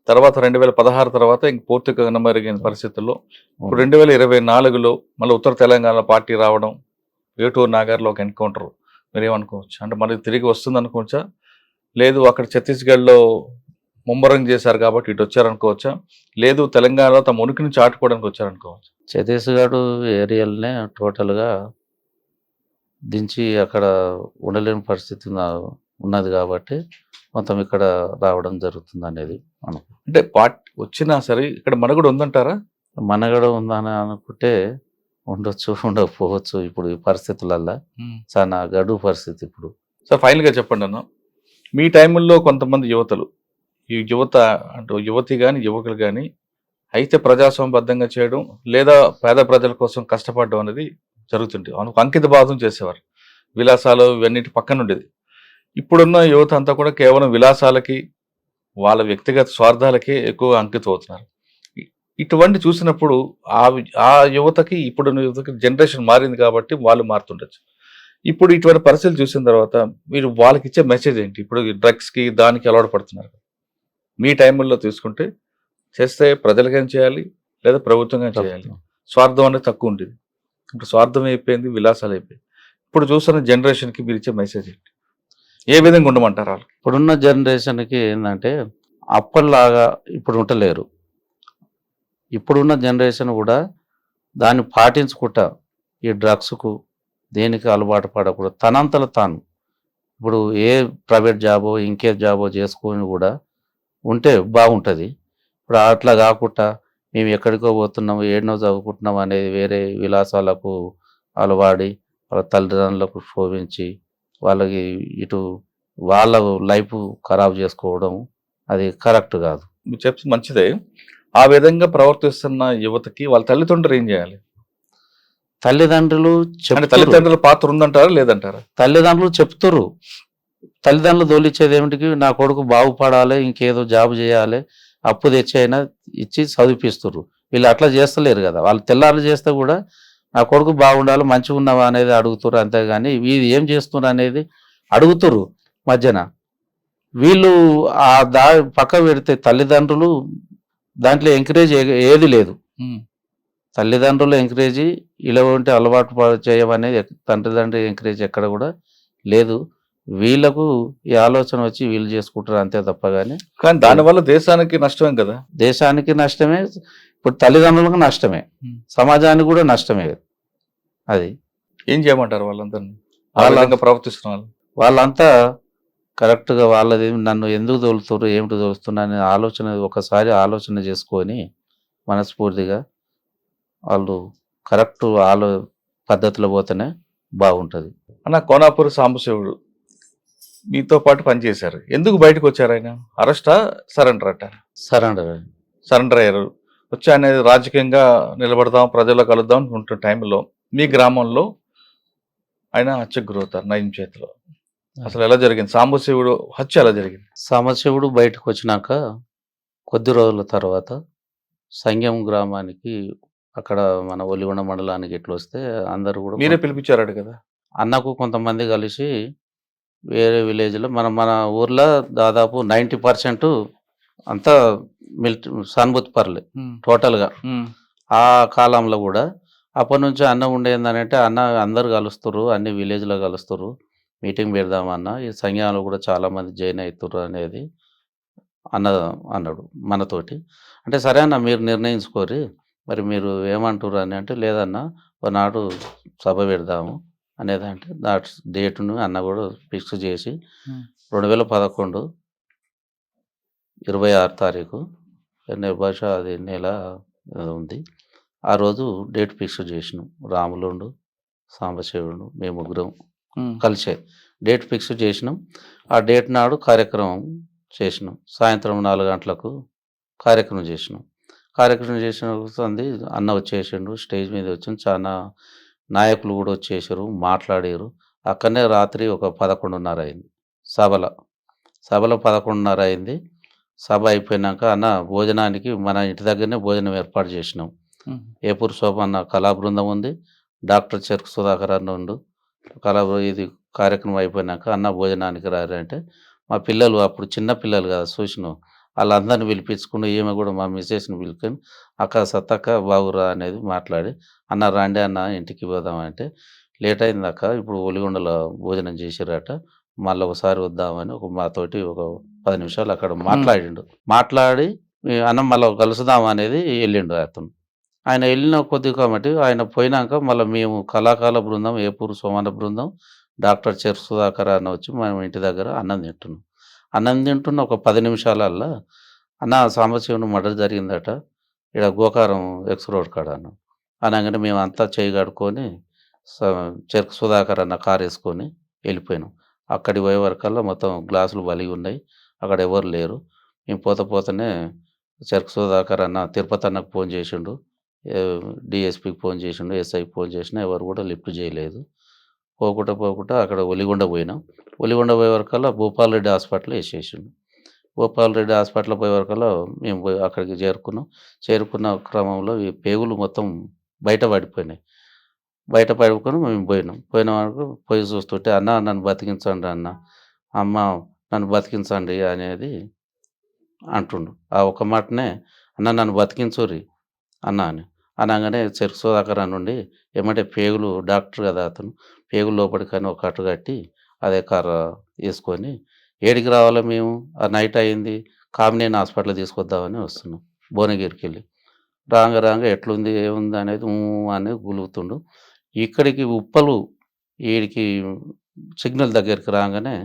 తర్వాత 2016 తర్వాత ఇంక పూర్తిగా కనుమరుగైన పరిస్థితుల్లో ఇప్పుడు 2024లో మళ్ళీ ఉత్తర తెలంగాణ పార్టీ రావడం, ఏటూరు నాగార్లో ఒక ఎన్కౌంటర్, మీరేమనుకోవచ్చు? అంటే మళ్ళీ తిరిగి వస్తుంది అనుకోవచ్చా? లేదు అక్కడ ఛత్తీస్గఢ్లో ముమ్మరం చేశారు కాబట్టి ఇటు వచ్చారనుకోవచ్చా? లేదు తెలంగాణలో తమ ఉనికిని చాటుకోవడానికి వచ్చారనుకోవచ్చు. ఛత్తీస్గఢ్ ఏరియాలనే టోటల్గా దించి అక్కడ ఉండలేని పరిస్థితి ఉన్నది కాబట్టి మొత్తం ఇక్కడ రావడం జరుగుతుంది అనేది అంటే వచ్చినా సరే ఇక్కడ మనుగడ ఉందంటారా? మనగడ ఉందని అనుకుంటే ఉండొచ్చు, ఉండకపోవచ్చు. ఇప్పుడు ఈ పరిస్థితులల్లో చాలా గడువు పరిస్థితి ఇప్పుడు. సార్ ఫైనల్గా చెప్పండి అన్న, మీ టైముల్లో కొంతమంది యువతలు, ఈ యువత అంటే యువతి కానీ యువకులు కానీ అయితే ప్రజాస్వామ్యబద్ధంగా చేయడం లేదా పేద ప్రజల కోసం కష్టపడడం అనేది జరుగుతుంది. అంకిత భావం చేసేవారు, విలాసాలు ఇవన్నిటి పక్కన ఉండేది. ఇప్పుడున్న యువత అంతా కూడా కేవలం విలాసాలకి వాళ్ళ వ్యక్తిగత స్వార్థాలకే ఎక్కువ అంకితం అవుతున్నారు. ఇటువంటి చూసినప్పుడు ఆ యువతకి ఇప్పుడున్న యువతకి జనరేషన్ మారింది కాబట్టి వాళ్ళు మారుతుండొచ్చు. ఇప్పుడు ఇటువంటి పరిస్థితులు చూసిన తర్వాత మీరు వాళ్ళకి ఇచ్చే మెసేజ్ ఏంటి? ఇప్పుడు డ్రగ్స్కి దానికి అలవాటు పడుతున్నారు. మీ టైంలో తీసుకుంటే చేస్తే ప్రజలకైనా చేయాలి లేదా ప్రభుత్వంగా చేయాలి. స్వార్థం అనేది తక్కువ ఉంటుంది. ఇప్పుడు స్వార్థం అయిపోయింది, విలాసాలు అయిపోయింది. ఇప్పుడు చూస్తున్న జనరేషన్కి మీరు ఇచ్చే మెసేజ్ ఏంటి? ఏ విధంగా ఉండమంటారు వాళ్ళు? ఇప్పుడున్న జనరేషన్కి ఏంటంటే అప్పటిలాగా ఇప్పుడు ఉండలేరు. ఇప్పుడున్న జనరేషన్ కూడా దాన్ని పాటించుకుంటా ఈ డ్రగ్స్కు దేనికి అలవాటు పడకూడదు. తనంతలో తాను ఇప్పుడు ఏ ప్రైవేట్ జాబో ఇంకే జాబో చేసుకొని కూడా ఉంటే బాగుంటుంది. ఇప్పుడు అట్లా కాకుండా మేము ఎక్కడికో పోతున్నాము, ఏడనో చదువుకుంటున్నాం అనేది వేరే విలాసాలకు అలవాడి వాళ్ళ తల్లిదండ్రులకు శోభించి వాళ్ళకి ఇటు వాళ్ళ లైఫ్ ఖరాబ్ చేసుకోవడం అది కరెక్ట్ కాదు. మీరు చెప్తే మంచిదే. ఆ విధంగా ప్రవర్తిస్తున్న యువతకి వాళ్ళ తల్లిదండ్రులు ఏం చేయాలి? తల్లిదండ్రుల పాత్ర ఉందంటారా లేదంటారా? తల్లిదండ్రులు చెప్తారు. తల్లిదండ్రులు దోలిచ్చేది ఏమిటికి, నా కొడుకు బాగుపడాలి, ఇంకేదో జాబ్ చేయాలి, అప్పు తెచ్చైనా ఇచ్చి చదివిపిస్తారు. వీళ్ళు అట్లా చేస్తలేరు కదా. వాళ్ళు తెల్లారు చేస్తే కూడా నా కొడుకు బాగుండాలి, మంచిగా ఉన్నావా అనేది అడుగుతారు. అంతేగాని వీళ్ళు ఏం చేస్తున్నారు అనేది అడుగుతారు మధ్యన. వీళ్ళు ఆ పక్క పెడితే తల్లిదండ్రులు దాంట్లో ఎంకరేజ్ ఏది లేదు. తల్లిదండ్రులు ఎంకరేజ్ ఇలాంటి అలవాటు చేయమనేది తండ్రిదండ్రులు ఎంకరేజ్ ఎక్కడ కూడా లేదు. వీళ్ళకు ఈ ఆలోచన వచ్చి వీళ్ళు చేసుకుంటారు అంతే తప్ప. కానీ దానివల్ల దేశానికి నష్టమే కదా. దేశానికి నష్టమే, ఇప్పుడు తల్లిదండ్రులకు నష్టమే, సమాజానికి కూడా నష్టమే. అది ఏం చేయమంటారు వాళ్ళందరినీ ప్రవర్తిస్తున్న వాళ్ళంతా కరెక్ట్గా వాళ్ళది నన్ను ఎందుకు తోలుతారు ఏమిటి తోలుతున్నా అనే ఆలోచన ఒకసారి ఆలోచన చేసుకొని మనస్ఫూర్తిగా వాళ్ళు కరెక్ట్ పద్ధతిలో పోతేనే బాగుంటుంది. అన్న, కోనాపూర్ సాంబశివుడు మీతో పాటు పనిచేశారు. ఎందుకు బయటకు వచ్చారు ఆయన? అరెస్టా, సరెండర్ అంటారు? సరెండర్ అయ్యారు. వచ్చి అనేది రాజకీయంగా నిలబడదాం, ప్రజల్లో కలుద్దాం అనుకుంటున్న టైంలో మీ గ్రామంలో ఆయన హత్యకు గురవుతారు నయం చేతిలో. అసలు ఎలా జరిగింది? సాంబశివుడు హత్య ఎలా జరిగింది? సాంబశివుడు బయటకు వచ్చినాక కొద్ది రోజుల తర్వాత సంగం గ్రామానికి, అక్కడ మన ఒలిగొండ మండలానికి ఎట్లా వస్తే అందరు కూడా మీరే పిలిపించారు కదా. అన్నకు కొంతమంది కలిసి వేరే విలేజ్లో మన ఊర్లో దాదాపు 90% అంతా సానుభూతి పర్లే టోటల్గా. ఆ కాలంలో కూడా అప్పటి నుంచి అన్న ఉండేందనంటే అన్న అందరు కలుస్తారు, అన్ని విలేజ్లో కలుస్తారు, మీటింగ్ పెడదామన్న, ఈ సంఘంలో కూడా చాలామంది జాయిన్ అవుతారు అనేది అన్నాడు మనతోటి. అంటే సరే అన్న మీరు నిర్ణయించుకోరి, మరి మీరు ఏమంటారు అని అంటే, లేదన్నా ఒకనాడు సభ పెడదాము అనేది. అంటే డేటును అన్న కూడా ఫిక్స్ చేసి 2011 26 తారీఖు బహుశా అది నెల ఉంది. ఆ రోజు డేట్ ఫిక్స్ చేసినాం. రాములుండు, సాంబశివుడు, మేము ముగ్గురం కలిసే డేట్ ఫిక్స్ చేసినాం. ఆ డేట్ నాడు కార్యక్రమం చేసినాం. సాయంత్రం 4 గంటలకు కార్యక్రమం చేసినాం. కార్యక్రమం చేసిన అన్న వచ్చేసిండు, స్టేజ్ మీద వచ్చి చాలా నాయకులు కూడా వచ్చేసారు, మాట్లాడారు. అక్కడనే రాత్రి ఒక 11:30 అయింది. సభలో 11:30 అయింది. సభ అయిపోయినాక అన్న భోజనానికి మన ఇంటి దగ్గరనే భోజనం ఏర్పాటు చేసినాం. ఏపూర్ శోభ అన్న కళా బృందం ఉంది, డాక్టర్ చెరుకు సుధాకర్ అన్న ఉండు. ఇది కార్యక్రమం అయిపోయినాక అన్న భోజనానికి రారంటే మా పిల్లలు, అప్పుడు చిన్న పిల్లలు కదా చూసినాం, వాళ్ళందరినీ పిలిపించుకుని ఈమె కూడా మా మిస్సెస్ని పిలుచుకొని అక్క సత్తక్క బాగురా అనేది మాట్లాడి, అన్న రాండి అన్న ఇంటికి పోదామంటే, లేట్ అయింది అక్క, ఇప్పుడు ఒలిగొండలో భోజనం చేసిరట, మళ్ళీ ఒకసారి వద్దామని మాతోటి ఒక 10 నిమిషాలు అక్కడ మాట్లాడిండు. మాట్లాడి అన్న మళ్ళీ కలుసుదాం అనేది వెళ్ళిండు అతను. ఆయన వెళ్ళిన కొద్దిగా మట్టి ఆయన పోయినాక మళ్ళీ మేము కళాకాల బృందం, ఏపూరు సోమన్న బృందం, డాక్టర్ చెర్ సుధాకర్ అన్న వచ్చి మనం ఇంటి దగ్గర అన్నం తింటున్నాం. అన్నం తింటున్న ఒక 10 నిమిషాలల్లా అన్న సాంబశివుని మర్డర్ జరిగిందట ఇక్కడ గోకారం ఎక్స్ రోడ్ కాడ అన్న అనగానే మేము అంతా చేయగడుకొని చెరుకు సుధాకర్ అన్న కారు వేసుకొని వెళ్ళిపోయినాం. అక్కడికి పోయే వరకల్లా మొత్తం గ్లాసులు బలిగి ఉన్నాయి, అక్కడ ఎవరు లేరు. మేము పోతేనే చెరుకు సుధాకర్ అన్న తిరుపతి అన్నకు ఫోన్ చేసిండు, డిఎస్పికి ఫోన్ చేసిండు, ఎస్ఐకి ఫోన్ చేసినా ఎవరు కూడా లిఫ్ట్ చేయలేదు. పోకుండా అక్కడ ఒలిగొండ పోయినాం. ఒలిగొండ పోయే వరకల్లా భూపాల్ రెడ్డి హాస్పిటల్ వేసేసిండు. భూపాల్ రెడ్డి హాస్పిటల్ పోయే వరకల్లా మేము పోయి అక్కడికి చేరుకున్న క్రమంలో ఈ పేగులు మొత్తం బయట పడిపోయినాయి. బయట పడుకొని మేము పోయిన వరకు పోయి చూస్తుంటే అన్న నన్ను బతికించండి అన్న, అమ్మ నన్ను బతికించండి అనేది అంటుండు. ఆ ఒక్క మాటనే అన్న నన్ను బతికించుర్రి అన్న అని అనగానే చెరుకు సుధాకర్ నుండి ఏమంటే పేగులు డాక్టర్ కదా అతను, పేగులు లోపలికని ఒక కట్టు కట్టి అదే కర్ర వేసుకొని ఏడికి రావాలో మేము ఆ నైట్ అయింది కామినేని హాస్పిటల్ తీసుకొద్దామని వస్తున్నాం. భువనగిరికి వెళ్ళి రాంగ ఎట్లుంది ఏముంది అనేది అనేది గులుగుతుండు. ఇక్కడికి ఉప్పలు వీడికి సిగ్నల్ దగ్గరికి రాగానే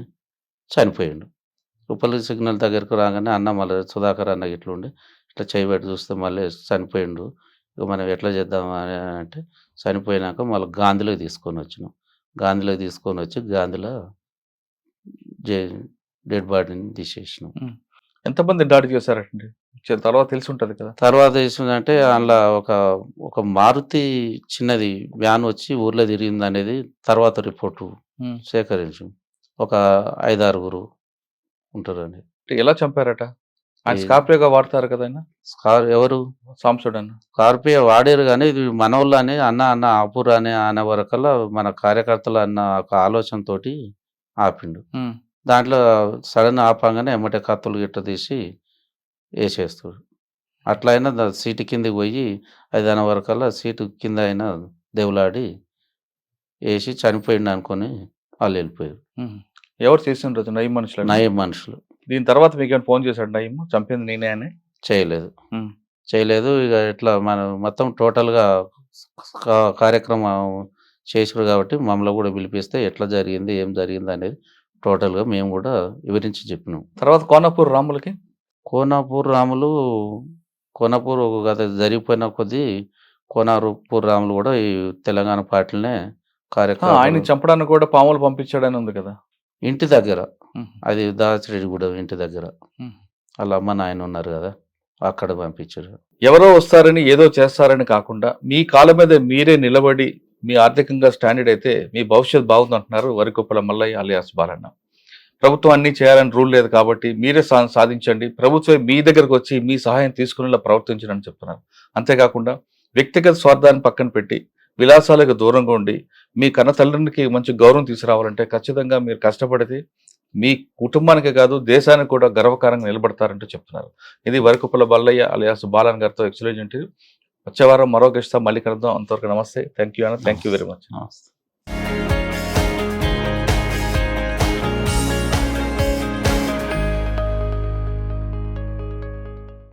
చనిపోయిండు. ఉప్పలు సిగ్నల్ దగ్గరికి రాగానే అన్న మళ్ళీ సుధాకర్ అన్న ఇట్లుండి ఇట్లా చేయబెట్టి చూస్తే మళ్ళీ చనిపోయిండు, ఇక మనం ఎట్లా చేద్దాం అని అంటే చనిపోయినాక మళ్ళీ గాంధీలోకి తీసుకొని వచ్చినాం. గాంధీలోకి తీసుకొని వచ్చి గాంధీలో డెడ్ బాడీని తీసేసినాం. ఎంతమంది దాడి చేశారండి తర్వాత తెలిసి ఉంటుంది కదా? తర్వాత తెలిసిందంటే అందులో ఒక మారుతి చిన్నది వ్యాన్ వచ్చి ఊర్లో తిరిగింది అనేది తర్వాత రిపోర్టు సేకరించు. ఒక 5-6 ఉంటారని. ఎలా చంపారట? ఆయన స్కార్పియోగా వాడతారు కదా ఆయన? ఎవరు? సాంబశివుడు అన్న స్కార్పియో వాడారు కానీ ఇది మనోళ్ళు అని అన్న ఆపురా అని అనే వరకల్లా మన కార్యకర్తలు అన్న ఒక ఆలోచనతోటి ఆపిండు. దాంట్లో సడన్ ఆపంగానే ఎమ్మటే కత్తులు గిట్ట తీసి వేసేస్తాడు. అట్లా అయినా సీటు కిందకి పోయి 5 వరకల్లా సీటు కింద అయినా దేవులాడి వేసి చనిపోయిండు అనుకొని వాళ్ళు వెళ్ళిపోయారు. ఎవరు చేసిండ్రు? నయం మనుషులు. దీని తర్వాత మీకు ఫోన్ చేశాడు నయం చంపింది నేనే అని? చేయలేదు. ఇక ఇట్లా మనం మొత్తం టోటల్గా కార్యక్రమం చేసారు కాబట్టి మమ్మల్ని కూడా పిలిపిస్తే ఎట్లా జరిగింది ఏం జరిగింది అనేది టోటల్గా మేము కూడా వివరించి చెప్పినాం. తర్వాత కోనాపూర్ రాములు గత జరిగిపోయిన కొద్దీ కోనాపూర్ రాములు కూడా ఈ తెలంగాణ పార్టీలనే కార్యక్రమం ఆయన చంపడానికి కూడా పాములు పంపించాడని ఉంది కదా ఇంటి దగ్గర. అది దాచిరెడ్డిగూడెం ఇంటి దగ్గర వాళ్ళ అమ్మ నాయన ఉన్నారు కదా, అక్కడ పంపించారు. ఎవరో వస్తారని ఏదో చేస్తారని కాకుండా మీ కాళ్ళ మీద మీరే నిలబడి మీ ఆర్థికంగా స్టాండర్డ్ అయితే మీ భవిష్యత్ బాగుంది అంటున్నారు వరికొప్పల మల్లయ్య అలియాస్ బాలన్న. ప్రభుత్వం అన్ని చేయాలని రూల్ లేదు కాబట్టి మీరే సాధించండి, ప్రభుత్వం మీ దగ్గరకు వచ్చి మీ సహాయం తీసుకునేలా ప్రవర్తించండి చెప్తున్నారు. అంతేకాకుండా వ్యక్తిగత స్వార్థాన్ని పక్కన పెట్టి విలాసాలకు దూరంగా ఉండి మీ కన్న తల్లికి మంచి గౌరవం తీసుకురావాలంటే ఖచ్చితంగా మీరు కష్టపడితే మీ కుటుంబానికి కాదు దేశానికి కూడా గర్వకారంగా నిలబడతారంటూ చెప్తున్నారు. ఇది వరికొప్పల మల్లయ్య అలియాస్ బాలన్ గారితో ఎక్సలెంట్. వచ్చే వారం మరో గెస్ట్తో మళ్ళీ కలుద్దాం. అంతవరకు నమస్తే. Thank you very much.